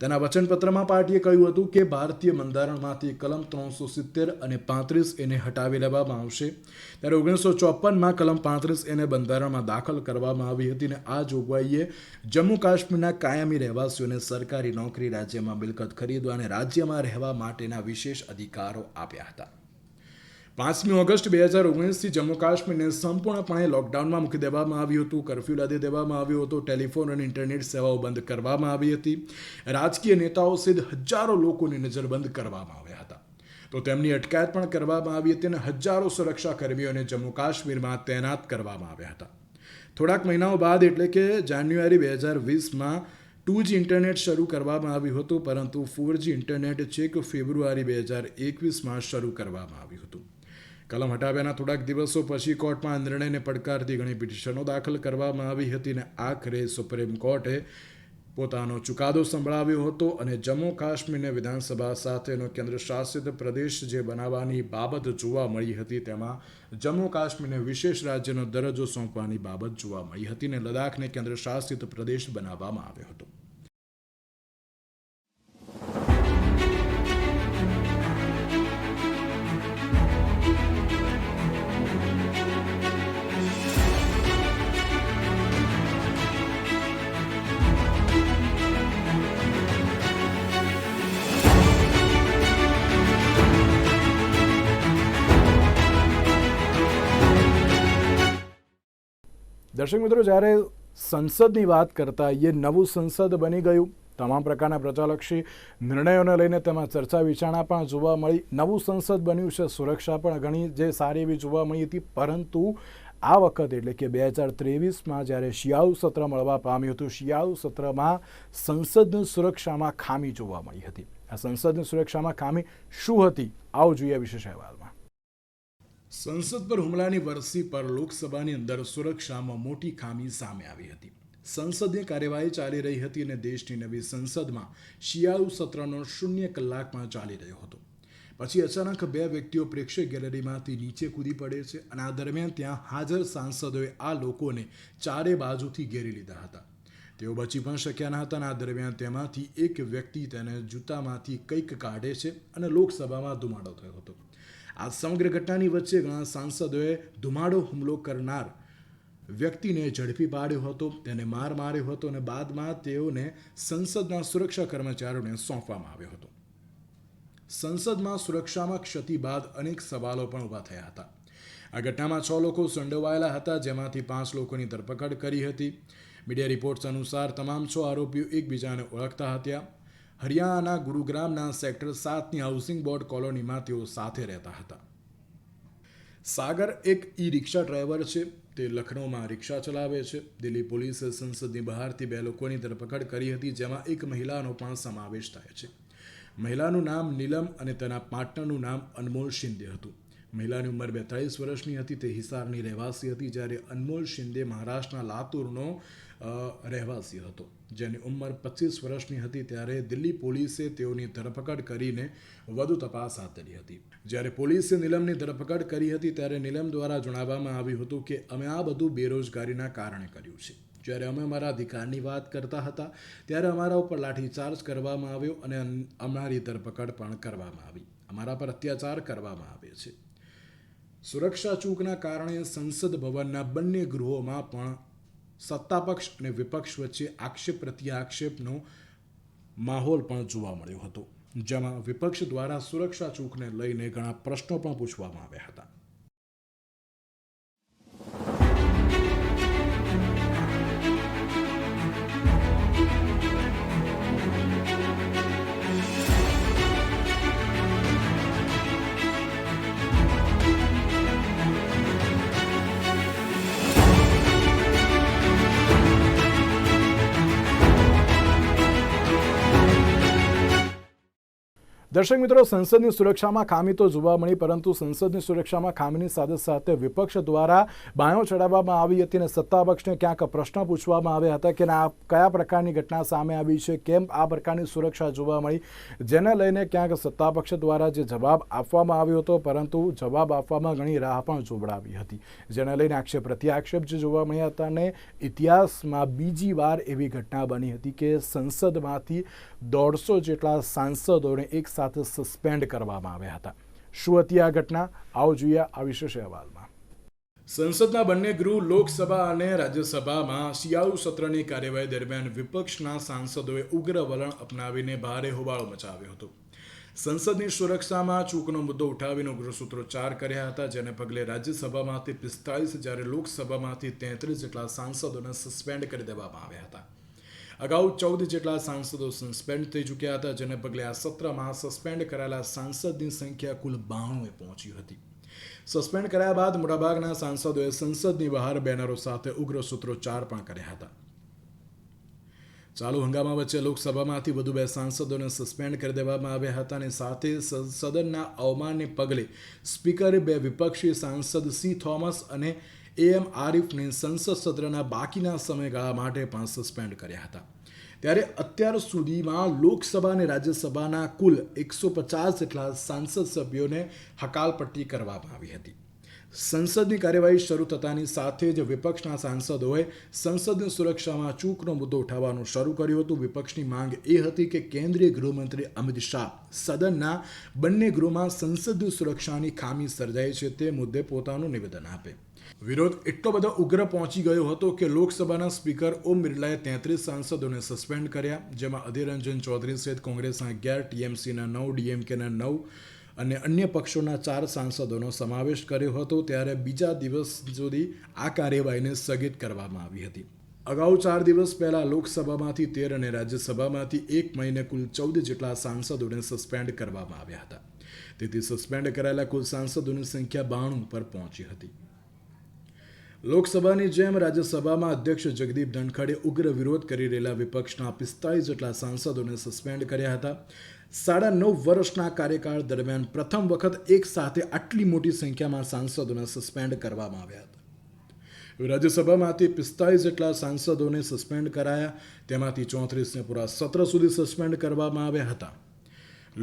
તેના વચનપત્રમાં પાર્ટીએ કહ્યું હતું કે ભારતીય બંધારણમાંથી કલમ 370 અને 35 એને હટાવી લેવામાં આવશે. ત્યારે 1954માં કલમ 35 એને બંધારણમાં દાખલ કરવામાં આવી હતી અને આ જોગવાઈએ જમ્મુ કાશ્મીરના કાયમી રહેવાસીઓને સરકારી નોકરી, રાજ્યમાં મિલકત ખરીદવા અને રાજ્યમાં રહેવા માટેના વિશેષ અધિકારો આપ્યા હતા. 5મી ઓગસ્ટ 2019થી જમ્મુ કાશ્મીરને સંપૂર્ણપણે લોકડાઉનમાં મૂકી દેવામાં આવ્યું હતું. કર્ફ્યુ લાદી દેવામાં આવ્યો હતો. ટેલિફોન અને ઇન્ટરનેટ સેવાઓ બંધ કરવામાં આવી હતી. રાજકીય નેતાઓ સહિત હજારો લોકોની નજરબંધ કરવામાં આવ્યા હતા. તો તેમની અટકાયત પણ કરવામાં આવી હતી અને હજારો સુરક્ષા કર્મીઓને જમ્મુ કાશ્મીરમાં તૈનાત કરવામાં આવ્યા હતા. થોડાક મહિનાઓ બાદ એટલે કે જાન્યુઆરી 2020માં 2G ઇન્ટરનેટ શરૂ કરવામાં આવ્યું હતું, પરંતુ 4G ઇન્ટરનેટ છેક ફેબ્રુઆરી 2021માં શરૂ કરવામાં આવ્યું હતું. કલમ હટાવ્યાના થોડાક દિવસો પછી કોર્ટમાં નિર્ણયને પડકારતી ઘણી પિટિશનો દાખલ કરવામાં આવી હતી અને આખરે સુપ્રીમ કોર્ટે પોતાનો ચુકાદો સંભળાવ્યો હતો અને જમ્મુ કાશ્મીરને વિધાનસભા સાથેનો કેન્દ્રશાસિત પ્રદેશ જે બનાવવાની બાબત જોવા મળી હતી, તેમાં જમ્મુ કાશ્મીરને વિશેષ રાજ્યનો દરજ્જો સોંપવાની બાબત જોવા મળી હતી અને લદ્દાખને કેન્દ્રશાસિત પ્રદેશ બનાવવામાં આવ્યો હતો. દર્શક મિત્રો, જ્યારે સંસદની વાત કરતા એ નવું સંસદ બની ગયું, તમામ પ્રકારના પ્રજાલક્ષી નિર્ણયોને લઈને તેમાં ચર્ચા વિચારણા પણ જોવા મળી. નવું સંસદ બન્યું છે, સુરક્ષા પણ ઘણી જે સારી એવી જોવા મળી હતી. પરંતુ આ વખતે એટલે કે 2023માં જ્યારે શિયાળુ સત્ર મળવા પામ્યું હતું, શિયાળુ સત્રમાં સંસદની સુરક્ષામાં ખામી જોવા મળી હતી. આ સંસદની સુરક્ષામાં ખામી શું હતી, આવો જોઈએ વિશેષ અહેવાલમાં. સંસદ પર હુમલાની વરસી પર લોકસભાની અંદર સુરક્ષામાં મોટી ખામી સામે આવી હતી. સંસદની કાર્યવાહી ચાલી રહી હતી અને દેશની નવી સંસદમાં શિયાળુ સત્રનો 0 કલાકમાં ચાલી રહ્યો હતો. પછી અચાનક 2 વ્યક્તિઓ પ્રેક્ષક ગેલેરીમાંથી નીચે કૂદી પડે છે અને આ દરમિયાન ત્યાં હાજર સાંસદોએ આ લોકોને ચારે બાજુથી ઘેરી લીધા હતા. તેઓ બચી પણ શક્યા ન હતા અને આ દરમિયાન તેમાંથી એક વ્યક્તિ તેને જૂતામાંથી કંઈક કાઢે છે અને લોકસભામાં ધુમાડો થયો હતો. આ સમગ્ર ઘટનાની વચ્ચે ઘણા સાંસદોએ ધુમાડો હુમલો કરનાર વ્યક્તિને ઝડપી પાડ્યો હતો, તેને માર માર્યો હતો અને બાદમાં તેઓને સંસદના સુરક્ષા કર્મચારીઓને સોંપવામાં આવ્યો હતો. સંસદમાં સુરક્ષામાં ક્ષતિ બાદ અનેક સવાલો પણ ઊભા થયા હતા. આ ઘટનામાં 6 લોકો સંડોવાયેલા હતા, જેમાંથી 5 લોકોની ધરપકડ કરી હતી. મીડિયા રિપોર્ટ્સ અનુસાર તમામ 6 આરોપીઓ એકબીજાને ઓળખતા હતા. હરિયાણાના ગુરુગ્રામના સેક્ટર 7ની હાઉસિંગ બોર્ડ કોલોનીમાં તેઓ સાથે રહેતા હતા. સાગર એક ઈ-રિક્ષા ડ્રાઈવર છે. તે લખનૌમાં રિક્ષા ચલાવે છે. દિલ્હી પોલીસે સંસદની બહારથી 2 લોકોની ધરપકડ કરી હતી, જેમાં એક મહિલાનો પણ સમાવેશ થાય છે. મહિલાનું નામ નીલમ અને તેના પાર્ટનરનું નામ અનમોલ શિંદે હતું. મહિલાની ઉંમર 42 વર્ષની હતી. તે હિસારની રહેવાસી હતી, જ્યારે અનમોલ શિંદે મહારાષ્ટ્રના લાતુરનો રહેવાસી હતો, જેની ઉંમર 25 વર્ષની હતી. ત્યારે દિલ્હી પોલીસે તેઓની ધરપકડ કરીને વધુ તપાસ હાથ ધરી હતી. જ્યારે પોલીસે નીલમની ધરપકડ કરી હતી ત્યારે નીલમ દ્વારા જણાવવામાં આવ્યું હતું કે અમે આ બધું બેરોજગારીના કારણે કર્યું છે. જ્યારે અમે અમારા અધિકારની વાત કરતા હતા ત્યારે અમારા ઉપર લાઠીચાર્જ કરવામાં આવ્યો અને અમારી ધરપકડ પણ કરવામાં આવી. અમારા પર અત્યાચાર કરવામાં આવે છે. સુરક્ષા ચૂકના કારણે સંસદ ભવનના બંને ગૃહોમાં પણ સત્તાપક્ષ અને વિપક્ષ વચ્ચે આક્ષેપ પ્રત્યાક્ષેપનો માહોલ પણ જોવા મળ્યો હતો, જેમાં વિપક્ષ દ્વારા સુરક્ષા ચૂકને લઈને ઘણા પ્રશ્નો પણ પૂછવામાં આવ્યા હતા. દર્શક મિત્રો, સંસદની સુરક્ષામાં ખામી તો જોવા મળી, પરંતુ સંસદની સુરક્ષામાં ખામીની સાથે સાથે વિપક્ષ દ્વારા બાયો ચડાવવામાં આવી હતી અને સત્તાપક્ષને ક્યાંક પ્રશ્ન પૂછવામાં આવ્યા હતા કે આ કયા પ્રકારની ઘટના સામે આવી છે, કેમ આ પ્રકારની સુરક્ષા જોવા મળી, જેને લઈને ક્યાંક સત્તાપક્ષ દ્વારા જે જવાબ આપવામાં આવ્યો હતો, પરંતુ જવાબ આપવામાં ઘણી રાહ પણ જોવડાવી હતી, જેને લઈને આક્ષેપ પ્રત્યાક્ષેપ જે જોવા મળ્યા હતા. અને ઇતિહાસમાં બીજી વાર એવી ઘટના બની હતી કે સંસદમાંથી 150 જેટલા સાંસદોને એક સાથે સસ્પેન્ડ કરવામાં આવ્યા હતા. શું હતી આ ઘટના, આવો જોઈએ આ વિશેષ અહેવાલમાં. સંસદના બંને ગૃહ લોકસભા અને રાજ્યસભામાં શિયાળુ સત્રની કાર્યવાહી દરમિયાન વિપક્ષના સાંસદોએ ઉગ્ર વલણ અપનાવીને ભારે હોબાળો મચાવ્યો હતો. સંસદની સુરક્ષામાં ચૂકનો મુદ્દો ઉઠાવીને ઉગ્ર સૂત્રોચ્ચાર કર્યા હતા, જેને પગલે રાજ્યસભામાંથી 45 જ્યારે લોકસભામાંથી 33 જેટલા સાંસદોને સસ્પેન્ડ કરી દેવામાં આવ્યા હતા. અગાઉ 14 જેટલા સાંસદો સસ્પેન્ડ થઈ ચૂક્યા હતા, જેને પગલે આ સત્રમાં સસ્પેન્ડ કરાયેલા સાંસદની સંખ્યા કુલ 92 પહોંચી હતી. સસ્પેન્ડ કર્યા બાદ મોટાભાગના સાંસદોએ સંસદની બહાર બેનરો સાથે ઉગ્ર સૂત્રોચ્ચાર પણ કર્યા હતા. ચાલુ હંગામા વચ્ચે લોકસભામાંથી વધુ 2 સાંસદોને સસ્પેન્ડ કરી દેવામાં આવ્યા હતા અને સાથે સદનના અવમાનને પગલે સ્પીકરે 2 વિપક્ષી સાંસદ સી થોમસ અને AM આરિફને સંસદ સત્રના બાકીના સમયગાળા માટે પણ સસ્પેન્ડ કર્યા હતા. ત્યારે અત્યાર સુધીમાં લોકસભા અને રાજ્યસભાના કુલ 150 જેટલા સાંસદ સભ્યોને હકાલપટ્ટી કરવામાં આવી હતી. સંસદની કાર્યવાહી શરૂ થતાની સાથે જ વિપક્ષના સાંસદોએ સંસદની સુરક્ષામાં ચૂકનો મુદ્દો ઉઠાવવાનું શરૂ કર્યું હતું. વિપક્ષની માંગ એ હતી કે કેન્દ્રીય ગૃહમંત્રી અમિત શાહ સદનના બંને ગૃહમાં સંસદની સુરક્ષાની ખામી સર્જાઈ છે તે મુદ્દે પોતાનું નિવેદન આપે. વિરોધ એટલો બધો ઉગ્ર પહોંચી ગયો હતો કે લોકસભાના સ્પીકર ઓમ બિરલાએ 33 સાંસદોને સસ્પેન્ડ કર્યા, જેમાં અધીર રંજન ચૌધરી સહિત કોંગ્રેસના 11, TMCના 9, DMKના 9, અને અન્ય પક્ષોના 4 સાંસદોનો સમાવેશ કર્યો હતો, ત્યારે બીજા દિવસ સુધી આ કાર્યવાહીને સ્થગિત કરવામાં આવી હતી. અગાઉ 4 દિવસ પહેલા લોકસભામાંથી 13 અને રાજ્યસભામાંથી 1 મહિને કુલ 14 જેટલા સાંસદોને સસ્પેન્ડ કરવામાં આવ્યા હતા. તેથી સસ્પેન્ડ કરાયેલા કુલ સાંસદોની સંખ્યા 92 પર પહોંચી હતી. લોકસભાની જેમ રાજ્યસભામાં અધ્યક્ષ જગદીપ ધનખડે ઉગ્ર વિરોધ કરી રહેલા વિપક્ષના 45 જેટલા સાંસદોને સસ્પેન્ડ કર્યા હતા. 9.5 વર્ષના કાર્યકાળ દરમિયાન પ્રથમ વખત એક સાથે આટલી મોટી સંખ્યામાં સાંસદોને સસ્પેન્ડ કરવામાં આવ્યા હતા. રાજ્યસભામાંથી 45 જેટલા સાંસદોને સસ્પેન્ડ કરાયા, તેમાંથી 34ને પૂરા સત્ર સુધી સસ્પેન્ડ કરવામાં આવ્યા હતા.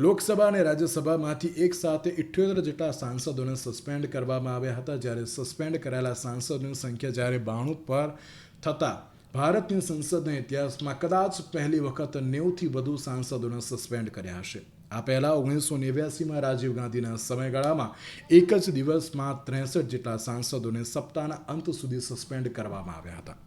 લોકસભા અને રાજ્યસભામાંથી એક સાથે 78 જેટલા સાંસદોને સસ્પેન્ડ કરવામાં આવ્યા હતા, જ્યારે સસ્પેન્ડ કરાયેલા સાંસદોની સંખ્યા જ્યારે 92 પર થતાં ભારતની સંસદના ઇતિહાસમાં કદાચ પહેલી વખત 90થી વધુ સાંસદોને સસ્પેન્ડ કર્યા હશે. આ પહેલા 1989માં રાજીવ ગાંધીના સમયગાળામાં એક જ દિવસમાં 63 જેટલા સાંસદોને સપ્તાહના અંત સુધી સસ્પેન્ડ કરવામાં આવ્યા હતા.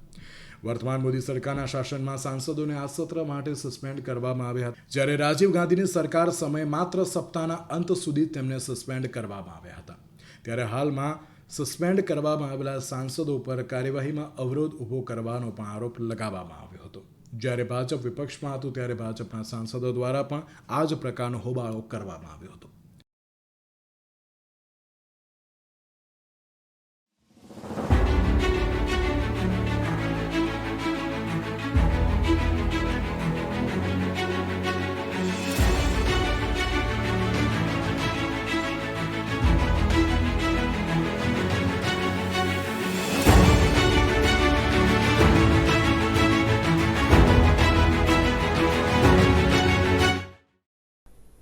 વર્તમાન મોદી સરકારના શાસનમાં સાંસદોને આ સત્ર માટે સસ્પેન્ડ કરવામાં આવ્યા હતા, જ્યારે રાજીવ ગાંધીની સરકાર સમયે માત્ર સપ્તાહના અંત સુધી તેમને સસ્પેન્ડ કરવામાં આવ્યા હતા. ત્યારે હાલમાં સસ્પેન્ડ કરવામાં આવેલા સાંસદો પર કાર્યવાહીમાં અવરોધ ઊભો કરવાનો પણ આરોપ લગાવવામાં આવ્યો હતો. જ્યારે ભાજપ વિપક્ષમાં હતું ત્યારે ભાજપના સાંસદો દ્વારા પણ આ જ પ્રકારનો હોબાળો કરવામાં આવ્યો હતો.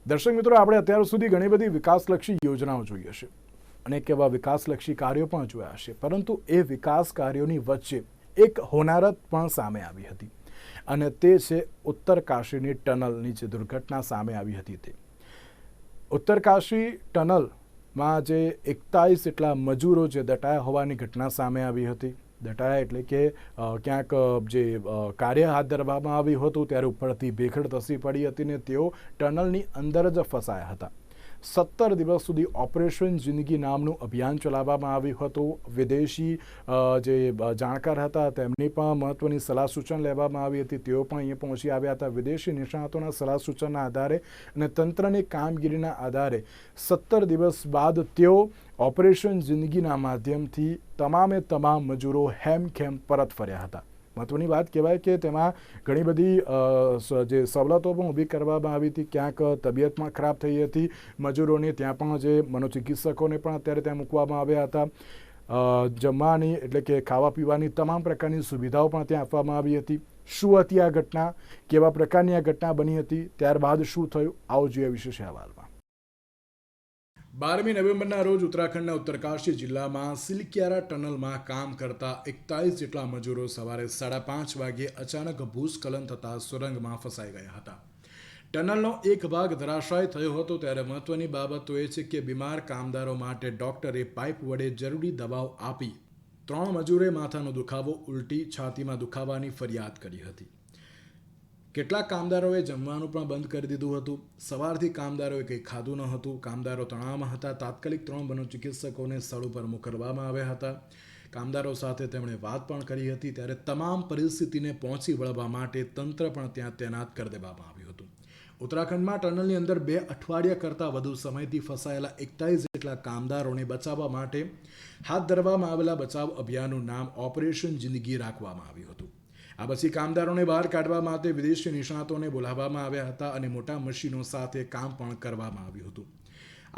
દર્શક મિત્રો, આપણે અત્યાર સુધી ઘણી બધી વિકાસલક્ષી યોજનાઓ જોઈ હશે, અનેક એવા વિકાસલક્ષી કાર્યો પણ જોયા હશે, પરંતુ એ વિકાસ કાર્યોની વચ્ચે એક હોનારત પણ સામે આવી હતી, અને તે છે ઉત્તરકાશીની ટનલની જે દુર્ઘટના સામે આવી હતી. તે ઉત્તરકાશી ટનલમાં જે 41 જેટલા મજૂરો જે દટાયા હોવાની ઘટના સામે આવી હતી. દટાયા એટલે કે ક્યાંક જે કાર્ય હાથ ધરવામાં આવ્યું હતું ત્યારે ઉપરથી ભેખડ ધસી પડી હતી ને તેઓ ટનલની અંદર જ ફસાયા હતા. 17 દિવસ સુધી ઓપરેશન જિંદગી નામનું અભિયાન ચલાવવામાં આવ્યું હતું. વિદેશી જે જાણકાર હતા તેમની પણ મહત્વની સલાહ સૂચન લેવામાં આવી હતી. તેઓ પણ અહીંયા પહોંચી આવ્યા હતા. વિદેશી નિષ્ણાતોના સલાહ સૂચનના આધારે અને તંત્રની કામગીરીના આધારે 17 દિવસ બાદ તેઓ ઓપરેશન જિંદગીના માધ્યમથી તમામે તમામ મજૂરો હેમખેમ પરત ફર્યા હતા. મહત્વની વાત કહેવાય કે તેમાં ઘણી બધી જે સવલતો પણ ઊભી કરવામાં આવી હતી. ક્યાંક તબિયતમાં ખરાબ થઈ હતી મજૂરોની, ત્યાં પણ જે મનોચિકિત્સકોને પણ અત્યારે ત્યાં મૂકવામાં આવ્યા હતા. જમવાની એટલે કે ખાવા પીવાની તમામ પ્રકારની સુવિધાઓ પણ ત્યાં આપવામાં આવી હતી. શું હતી આ ઘટના, કેવા પ્રકારની આ ઘટના બની હતી, ત્યારબાદ શું થયું, આવો જોઈએ વિશેષ અહેવાલમાં. 12મી નવેમ્બરના રોજ ઉત્તરાખંડના ઉત્તરકાશી જિલ્લામાં સિલક્યારા ટનલમાં કામ કરતા 41 જેટલા મજૂરો સવારે 5:30 વાગ્યે અચાનક ભૂસ્ખલન થતાં સુરંગમાં ફસાઈ ગયા હતા. ટનલનો એક ભાગ ધરાશાયી થયો હતો. ત્યારે મહત્વની બાબત તો એ છે કે બીમાર કામદારો માટે ડોક્ટરે પાઇપ વડે જરૂરી દવાઓ આપી 3 મજૂરે માથાનો દુખાવો, ઉલટી, છાતીમાં દુખાવાની ફરિયાદ કરી હતી. કેટલાક કામદારોએ જમવાનું પણ બંધ કરી દીધું હતું. સવારથી કામદારોએ કંઈ ખાધું ન હતું. કામદારો તણાવમાં હતા. તાત્કાલિક 3 મનોચિકિત્સકોને સ્થળ ઉપર મોકલવામાં આવ્યા હતા. કામદારો સાથે તેમણે વાત પણ કરી હતી. ત્યારે તમામ પરિસ્થિતિને પહોંચી વળવા માટે તંત્ર પણ ત્યાં તૈનાત કરી દેવામાં આવ્યું હતું. ઉત્તરાખંડમાં ટનલની અંદર 2 અઠવાડિયા કરતાં વધુ સમયથી ફસાયેલા 41 જેટલા કામદારોને બચાવવા માટે હાથ ધરવામાં આવેલા બચાવ અભિયાનનું નામ ઓપરેશન જિંદગી રાખવામાં આવ્યું હતું. આ પછી કામદારોને બહાર કાઢવા માટે વિદેશી નિષ્ણાતોને બોલાવવામાં આવ્યા હતા અને મોટા મશીનો સાથે કામ પણ કરવામાં આવ્યું હતું.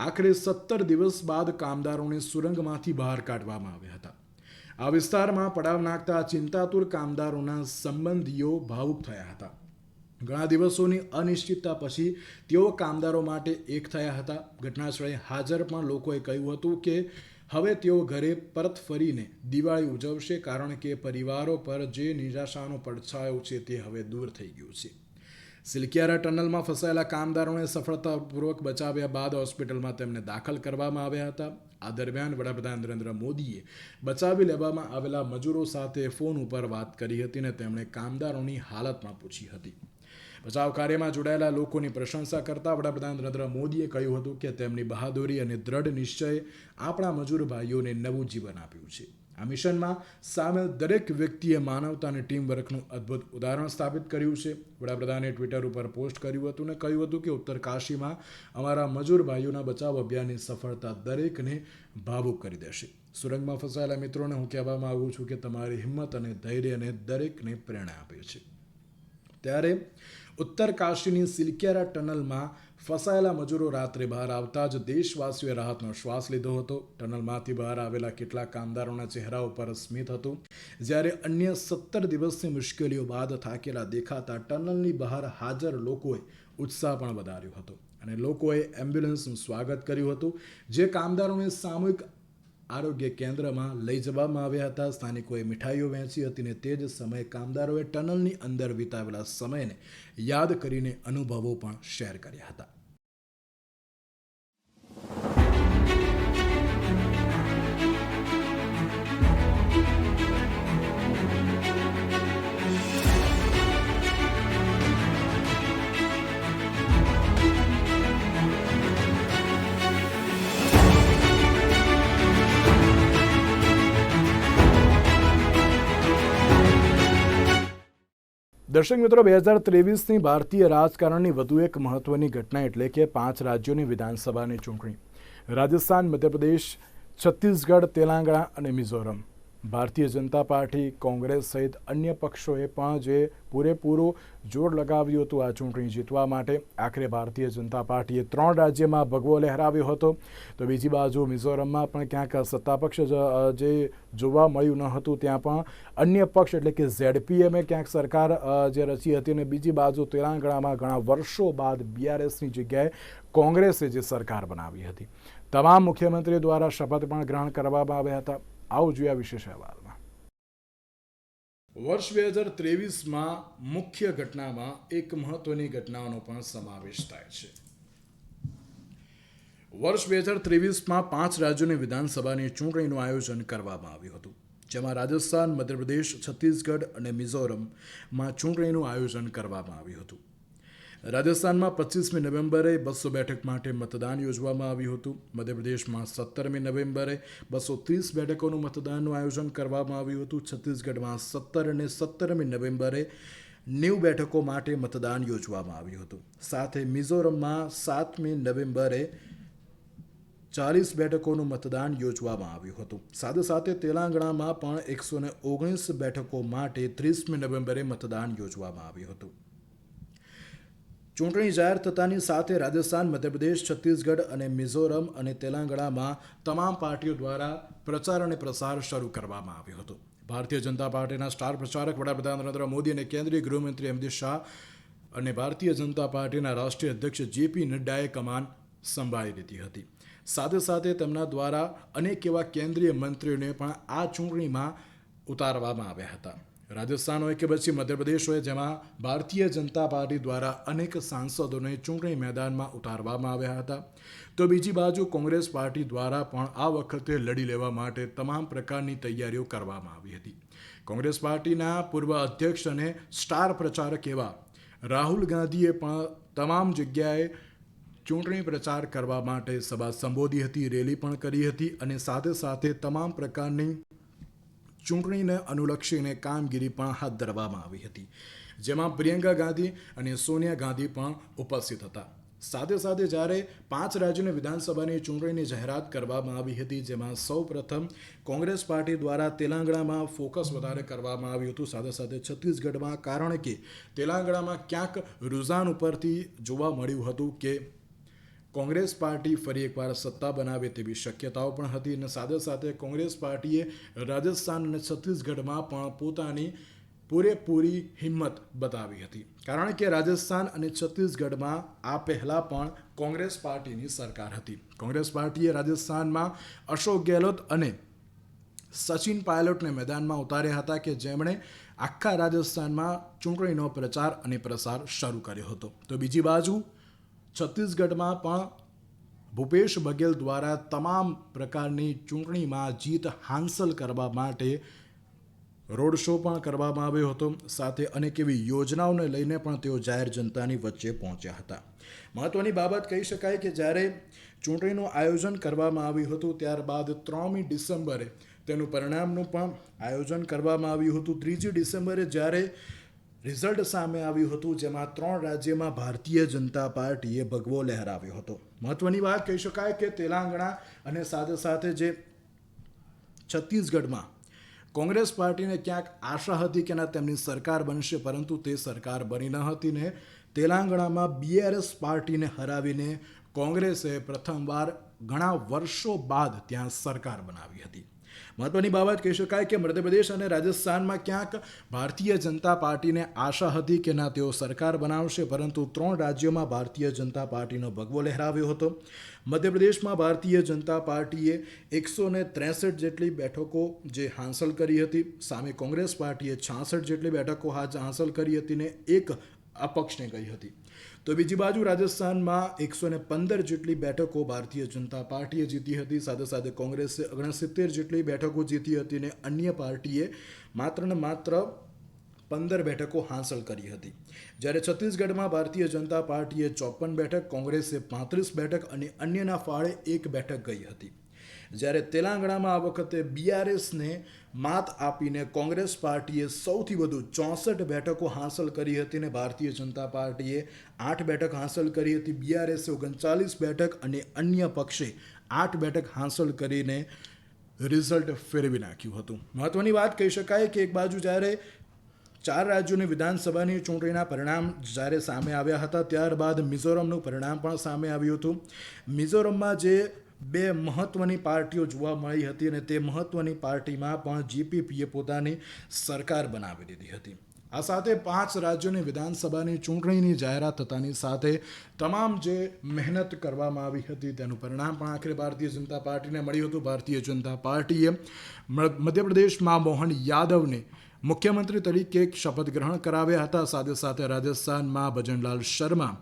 આખરે 17 દિવસ બાદ કામદારોને સુરંગમાંથી બહાર કાઢવામાં આવ્યા હતા. આ વિસ્તારમાં પડાવ નાખતા ચિંતાતુર કામદારોના સંબંધીઓ ભાવુક થયા હતા. ઘણા દિવસોની અનિશ્ચિતતા પછી તેઓ કામદારો માટે એક થયા હતા. ઘટનાસ્થળે હાજર પણ લોકોએ કહ્યું હતું કે હવે તેઓ ઘરે પરત ફરીને દિવાળી ઉજવશે, કારણ કે પરિવારો પર જે નિરાશાનો પડછાયો છે તે હવે દૂર થઈ ગયું છે. સિલક્યારા ટનલમાં ફસાયેલા કામદારોને સફળતાપૂર્વક બચાવ્યા બાદ હોસ્પિટલમાં તેમને દાખલ કરવામાં આવ્યા હતા. આ દરમિયાન વડાપ્રધાન નરેન્દ્ર મોદીએ બચાવી લેવામાં આવેલા મજૂરો સાથે ફોન ઉપર વાત કરી હતી અને તેમણે કામદારોની હાલતમાં પૂછી હતી. બચાવ કાર્યમાં જોડાયેલા લોકોની પ્રશંસા કરતા વડાપ્રધાન નરેન્દ્ર મોદીએ કહ્યું હતું કે તેમની બહાદુરી અને દ્રઢ નિશ્ચય આપણા મજૂર ભાઈઓને નવું જીવન આપ્યું છે. આ મિશનમાં સામેલ દરેક વ્યક્તિએ માનવતા અને ટીમ વર્કનું અદ્ભુત ઉદાહરણ સ્થાપિત કર્યું છે. વડાપ્રધાને ટ્વિટર ઉપર પોસ્ટ કર્યું હતું અને કહ્યું હતું કે ઉત્તરકાશીમાં અમારા મજૂર ભાઈઓના બચાવ અભિયાનની સફળતા દરેકને ભાવુક કરી દેશે. સુરંગમાં ફસાયેલા મિત્રોને હું કહેવા માંગુ છું કે તમારી હિંમત અને ધૈર્યને દરેકને પ્રેરણા આપે છે. ત્યારે ઉત્તરકાશીની સિલક્યારા ટનલમાં ફસાયેલા મજૂરો રાત્રે બહાર આવતા જ દેશવાસીઓએ રાહતનો શ્વાસ લીધો હતો. ટનલમાંથી બહાર આવેલા કેટલાક કામદારોના ચહેરા ઉપર સ્મિત હતું, જ્યારે અન્ય 17 દિવસની મુશ્કેલીઓ બાદ થાકેલા દેખાતા ટનલની બહાર હાજર લોકોએ ઉત્સાહ પણ વધાર્યો હતો અને લોકોએ એમ્બ્યુલન્સનું સ્વાગત કર્યું હતું, જે કામદારોને સામૂહિક આરોગ્ય કેન્દ્રમાં લઈ જવામાં આવ્યા હતા. સ્થાનિકોએ મીઠાઈઓ વહેંચી હતી અને તે જ સમયે કામદારોએ ટનલની અંદર વિતાવેલા સમયને યાદ કરીને અનુભવો પણ શેર કર્યા હતા. દર્શક મિત્રો, 2023ની ભારતીય રાજકારણની વધુ એક મહત્વની ઘટના એટલે કે 5 રાજ્યોની વિધાનસભાની ચૂંટણી. રાજસ્થાન, મધ્યપ્રદેશ, છત્તીસગઢ, તેલંગાણા અને મિઝોરમ. ભારતીય જનતા પાર્ટી, કોંગ્રેસ સહિત અન્ય પક્ષોએ પણ જે પૂરેપૂરું જોર લગાવ્યું હતું આ ચૂંટણી જીતવા માટે. આખરે ભારતીય જનતા પાર્ટીએ 3 રાજ્યમાં ભગવો લહેરાવ્યો હતો. તો બીજી બાજુ મિઝોરમમાં પણ ક્યાંક સત્તાપક્ષ જે જોવા મળ્યું ન હતું, ત્યાં પણ અન્ય પક્ષ એટલે કે ZPMએ ક્યાંક સરકાર જે રચી હતી અને બીજી બાજુ તેલંગાણામાં ઘણા વર્ષો બાદ BRSની જગ્યાએ કોંગ્રેસે જે સરકાર બનાવી હતી. તમામ મુખ્યમંત્રીઓ દ્વારા શપથ પણ ગ્રહણ કરવામાં આવ્યા હતા. આવું જોયા વિશેષ અહેવાલમાં. વર્ષ 2023માં મુખ્ય ઘટનામાં એક મહત્વની ઘટનાઓનો પણ સમાવેશ થાય છે. વર્ષ 2023માં 5 રાજ્યોની વિધાનસભાની ચૂંટણીનું આયોજન કરવામાં આવ્યું હતું, જેમાં રાજસ્થાન, મધ્યપ્રદેશ, છત્તીસગઢ અને મિઝોરમમાં ચૂંટણીનું આયોજન કરવામાં આવ્યું હતું. રાજસ્થાનમાં 25મી નવેમ્બરે 200 બેઠક માટે મતદાન યોજવામાં આવ્યું હતું. મધ્યપ્રદેશમાં 17મી નવેમ્બરે 230 બેઠકોનું મતદાનનું આયોજન કરવામાં આવ્યું હતું. છત્તીસગઢમાં 17 અને 17મી નવેમ્બરે 90 બેઠકો માટે મતદાન યોજવામાં આવ્યું હતું. સાથે મિઝોરમમાં 7મી નવેમ્બરે 40 બેઠકોનું મતદાન યોજવામાં આવ્યું હતું. સાથે તેલંગાણામાં પણ 119 બેઠકો માટે 30મી નવેમ્બરે મતદાન યોજવામાં આવ્યું હતું. ચૂંટણી જાહેર થતાની સાથે રાજસ્થાન, મધ્યપ્રદેશ, છત્તીસગઢ અને મિઝોરમ અને તેલંગાણામાં તમામ પાર્ટીઓ દ્વારા પ્રચાર અને પ્રસાર શરૂ કરવામાં આવ્યો હતો. ભારતીય જનતા પાર્ટીના સ્ટાર પ્રચારક વડાપ્રધાન નરેન્દ્ર મોદી અને કેન્દ્રીય ગૃહમંત્રી અમિત શાહ અને ભારતીય જનતા પાર્ટીના રાષ્ટ્રીય અધ્યક્ષ JP નડ્ડાએ કમાન સંભાળી લીધી હતી. સાથે તેમના દ્વારા અનેક એવા કેન્દ્રીય મંત્રીઓને પણ આ ચૂંટણીમાં ઉતારવામાં આવ્યા હતા. રાજસ્થાન હોય કે પછી મધ્યપ્રદેશ હોય, જેમાં ભારતીય જનતા પાર્ટી દ્વારા અનેક સાંસદોને ચૂંટણી મેદાનમાં ઉતારવામાં આવ્યા હતા. તો બીજી બાજુ કોંગ્રેસ પાર્ટી દ્વારા પણ આ વખતે લડી લેવા માટે તમામ પ્રકારની તૈયારીઓ કરવામાં આવી હતી. કોંગ્રેસ પાર્ટીના પૂર્વ અધ્યક્ષ અને સ્ટાર પ્રચારક એવા રાહુલ ગાંધીએ પણ તમામ જગ્યાએ ચૂંટણી પ્રચાર કરવા માટે સભા સંબોધી હતી, રેલી પણ કરી હતી અને સાથે તમામ પ્રકારની ચૂંટણીને અનુલક્ષીને કામગીરી પણ હાથ ધરવામાં આવી હતી, જેમાં પ્રિયંકા ગાંધી અને સોનિયા ગાંધી પણ ઉપસ્થિત હતા. સાથે જ્યારે 5 રાજ્યોની વિધાનસભાની ચૂંટણીની જાહેરાત કરવામાં આવી હતી, જેમાં સૌપ્રથમ કોંગ્રેસ પાર્ટી દ્વારા તેલંગાણામાં ફોકસ વધારે કરવામાં આવ્યું હતું. સાથે છત્તીસગઢમાં, કારણ કે તેલંગાણામાં ક્યાંક રૂઝાન ઉપરથી જોવા મળ્યું હતું કે કોંગ્રેસ પાર્ટી ફરી એકવાર સત્તા બનાવે તેવી શક્યતાઓ પણ હતી અને સાથે કોંગ્રેસ પાર્ટીએ રાજસ્થાન અને છત્તીસગઢમાં પણ પોતાની પૂરેપૂરી હિંમત બતાવી હતી, કારણ કે રાજસ્થાન અને છત્તીસગઢમાં આ પહેલાં પણ કોંગ્રેસ પાર્ટીની સરકાર હતી. કોંગ્રેસ પાર્ટીએ રાજસ્થાનમાં અશોક ગેહલોત અને સચિન પાયલોટને મેદાનમાં ઉતાર્યા હતા, કે જેમણે આખા રાજસ્થાનમાં ચૂંટણીનો પ્રચાર અને પ્રસાર શરૂ કર્યો હતો. તો બીજી બાજુ છત્તીસગઢમાં પણ ભૂપેશ બઘેલ દ્વારા તમામ પ્રકારની ચૂંટણીમાં જીત હાંસલ કરવા માટે રોડ શો પણ કરવામાં આવ્યો હતો. સાથે અનેક એવી યોજનાઓને લઈને પણ તેઓ જાહેર જનતાની વચ્ચે પહોંચ્યા હતા. મહત્વની બાબત કહી શકાય કે જ્યારે ચૂંટણીનું આયોજન કરવામાં આવ્યું હતું ત્યારબાદ 3મી ડિસેમ્બરે તેનું પરિણામનું પણ આયોજન કરવામાં આવ્યું હતું. 3જી ડિસેમ્બરે જ્યારે રિઝલ્ટ સામે આવ્યું હતું જેમાં 3 રાજ્યમાં ભારતીય જનતા પાર્ટીએ ભગવો લહેરાવ્યો હતો. મહત્વની વાત કહી શકાય કે તેલંગાણા અને સાથે સાથે જે છત્તીસગઢમાં કોંગ્રેસ પાર્ટીને ક્યાંક આશા હતી કે ના તેમની સરકાર બનશે, પરંતુ તે સરકાર બની ન હતી ને તેલંગાણામાં BRS પાર્ટીને હરાવીને કોંગ્રેસે પ્રથમવાર ઘણા વર્ષો બાદ ત્યાં સરકાર બનાવી હતી. મહત્વની બાબત કહી શકાય કે મધ્યપ્રદેશ અને રાજસ્થાનમાં ક્યાંક ભારતીય જનતા પાર્ટીને આશા હતી કે ના તેઓ સરકાર બનાવશે, પરંતુ 3 રાજ્યોમાં ભારતીય જનતા પાર્ટીનો ભગવો લહેરાવ્યો હતો. મધ્યપ્રદેશમાં ભારતીય જનતા પાર્ટીએ 163 જેટલી બેઠકો જે હાંસલ કરી હતી, સામે કોંગ્રેસ પાર્ટીએ 66 જેટલી બેઠકો હાંસલ કરી હતી ને એક અપક્ષને ગઈ હતી. તો બીજી બાજુ રાજસ્થાનમાં 115 જેટલી બેઠકો ભારતીય જનતા પાર્ટીએ જીતી હતી. સાથે સાથે કોંગ્રેસે 69 જેટલી બેઠકો જીતી હતી ને અન્ય પાર્ટીએ માત્ર ને માત્ર 15 બેઠકો હાંસલ કરી હતી. જ્યારે છત્તીસગઢમાં ભારતીય જનતા પાર્ટીએ 54 બેઠક, કોંગ્રેસે 35 બેઠક અને અન્યના ફાળે 1 બેઠક ગઈ હતી. જ્યારે તેલંગાણામાં આ વખતે BRSને માત આપીને કોંગ્રેસ પાર્ટીએ સૌથી વધુ 64 બેઠકો હાંસલ કરી હતી ને ભારતીય જનતા પાર્ટીએ 8 બેઠક હાંસલ કરી હતી. BRSએ 39 બેઠક અને અન્ય પક્ષે 8 બેઠક હાંસલ કરીને રિઝલ્ટ ફેરવી નાખ્યું હતું. મહત્વની વાત કહી શકાય કે એક બાજુ જ્યારે 4 રાજ્યોની વિધાનસભાની ચૂંટણીના પરિણામ જ્યારે સામે આવ્યા હતા ત્યારબાદ મિઝોરમનું પરિણામ પણ સામે આવ્યું હતું. મિઝોરમમાં જે 2 મહત્વની પાર્ટીઓ જોવા મળી હતી અને તે મહત્વની પાર્ટીમાં પણ GPPએ પોતાની સરકાર બનાવી દીધી હતી. આ સાથે 5 રાજ્યોની વિધાનસભાની ચૂંટણીની જાહેરાત થતાની સાથે તમામ જે મહેનત કરવામાં આવી હતી તેનું પરિણામ પણ આખરે ભારતીય જનતા પાર્ટીને મળ્યું હતું. ભારતીય જનતા પાર્ટીએ મધ્યપ્રદેશમાં મોહન યાદવને મુખ્યમંત્રી તરીકે શપથ ગ્રહણ કરાવ્યા હતા. સાથે સાથે રાજસ્થાનમાં ભજનલાલ શર્મા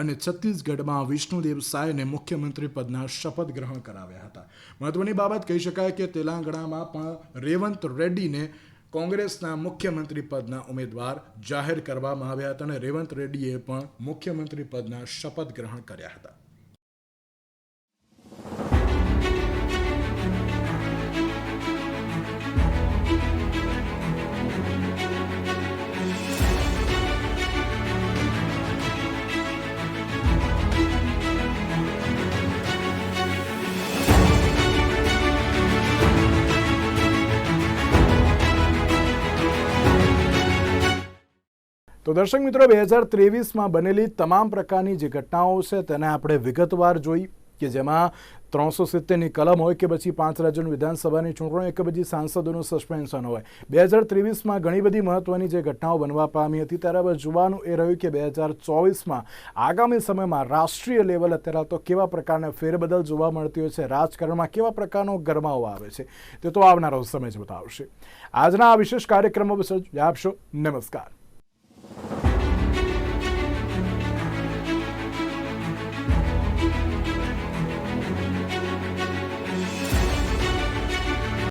અને છત્તીસગઢમાં વિષ્ણુદેવ સાયને મુખ્યમંત્રી પદના શપથ ગ્રહણ કરાવ્યા હતા. મહત્વની બાબત કહી શકાય કે તેલંગાણામાં પણ રેવંત રેડ્ડીને કોંગ્રેસના મુખ્યમંત્રી પદના ઉમેદવાર જાહેર કરવામાં આવ્યા હતા અને રેવંત રેડ્ડીએ પણ મુખ્યમંત્રી પદના શપથ ગ્રહણ કર્યા હતા. તો દર્શક મિત્રો 2023માં બનેલી તમામ પ્રકારની જે ઘટનાઓ છે તેને આપણે વિગતવાર જોઈ કે જેમાં 370ની કલમ હોય કે પછી 5 રાજ્યોની વિધાનસભાની ચૂંટણી કે પછી સાંસદોનું સસ્પેન્શન હોય. 2023માં ઘણી બધી મહત્વની જે ઘટનાઓ બનવા પામી હતી ત્યારે હવે જોવાનું એ રહ્યું કે 2024માં આગામી સમયમાં રાષ્ટ્રીય લેવલ અત્યારે તો કેવા પ્રકારના ફેરબદલ જોવા મળતી હોય છે, રાજકારણમાં કેવા પ્રકારનો ગરમાવો આવે છે તે તો આવનારો સમય જ બતાવશે. આજના આ વિશેષ કાર્યક્રમમાં બસ જ આપશો. નમસ્કાર.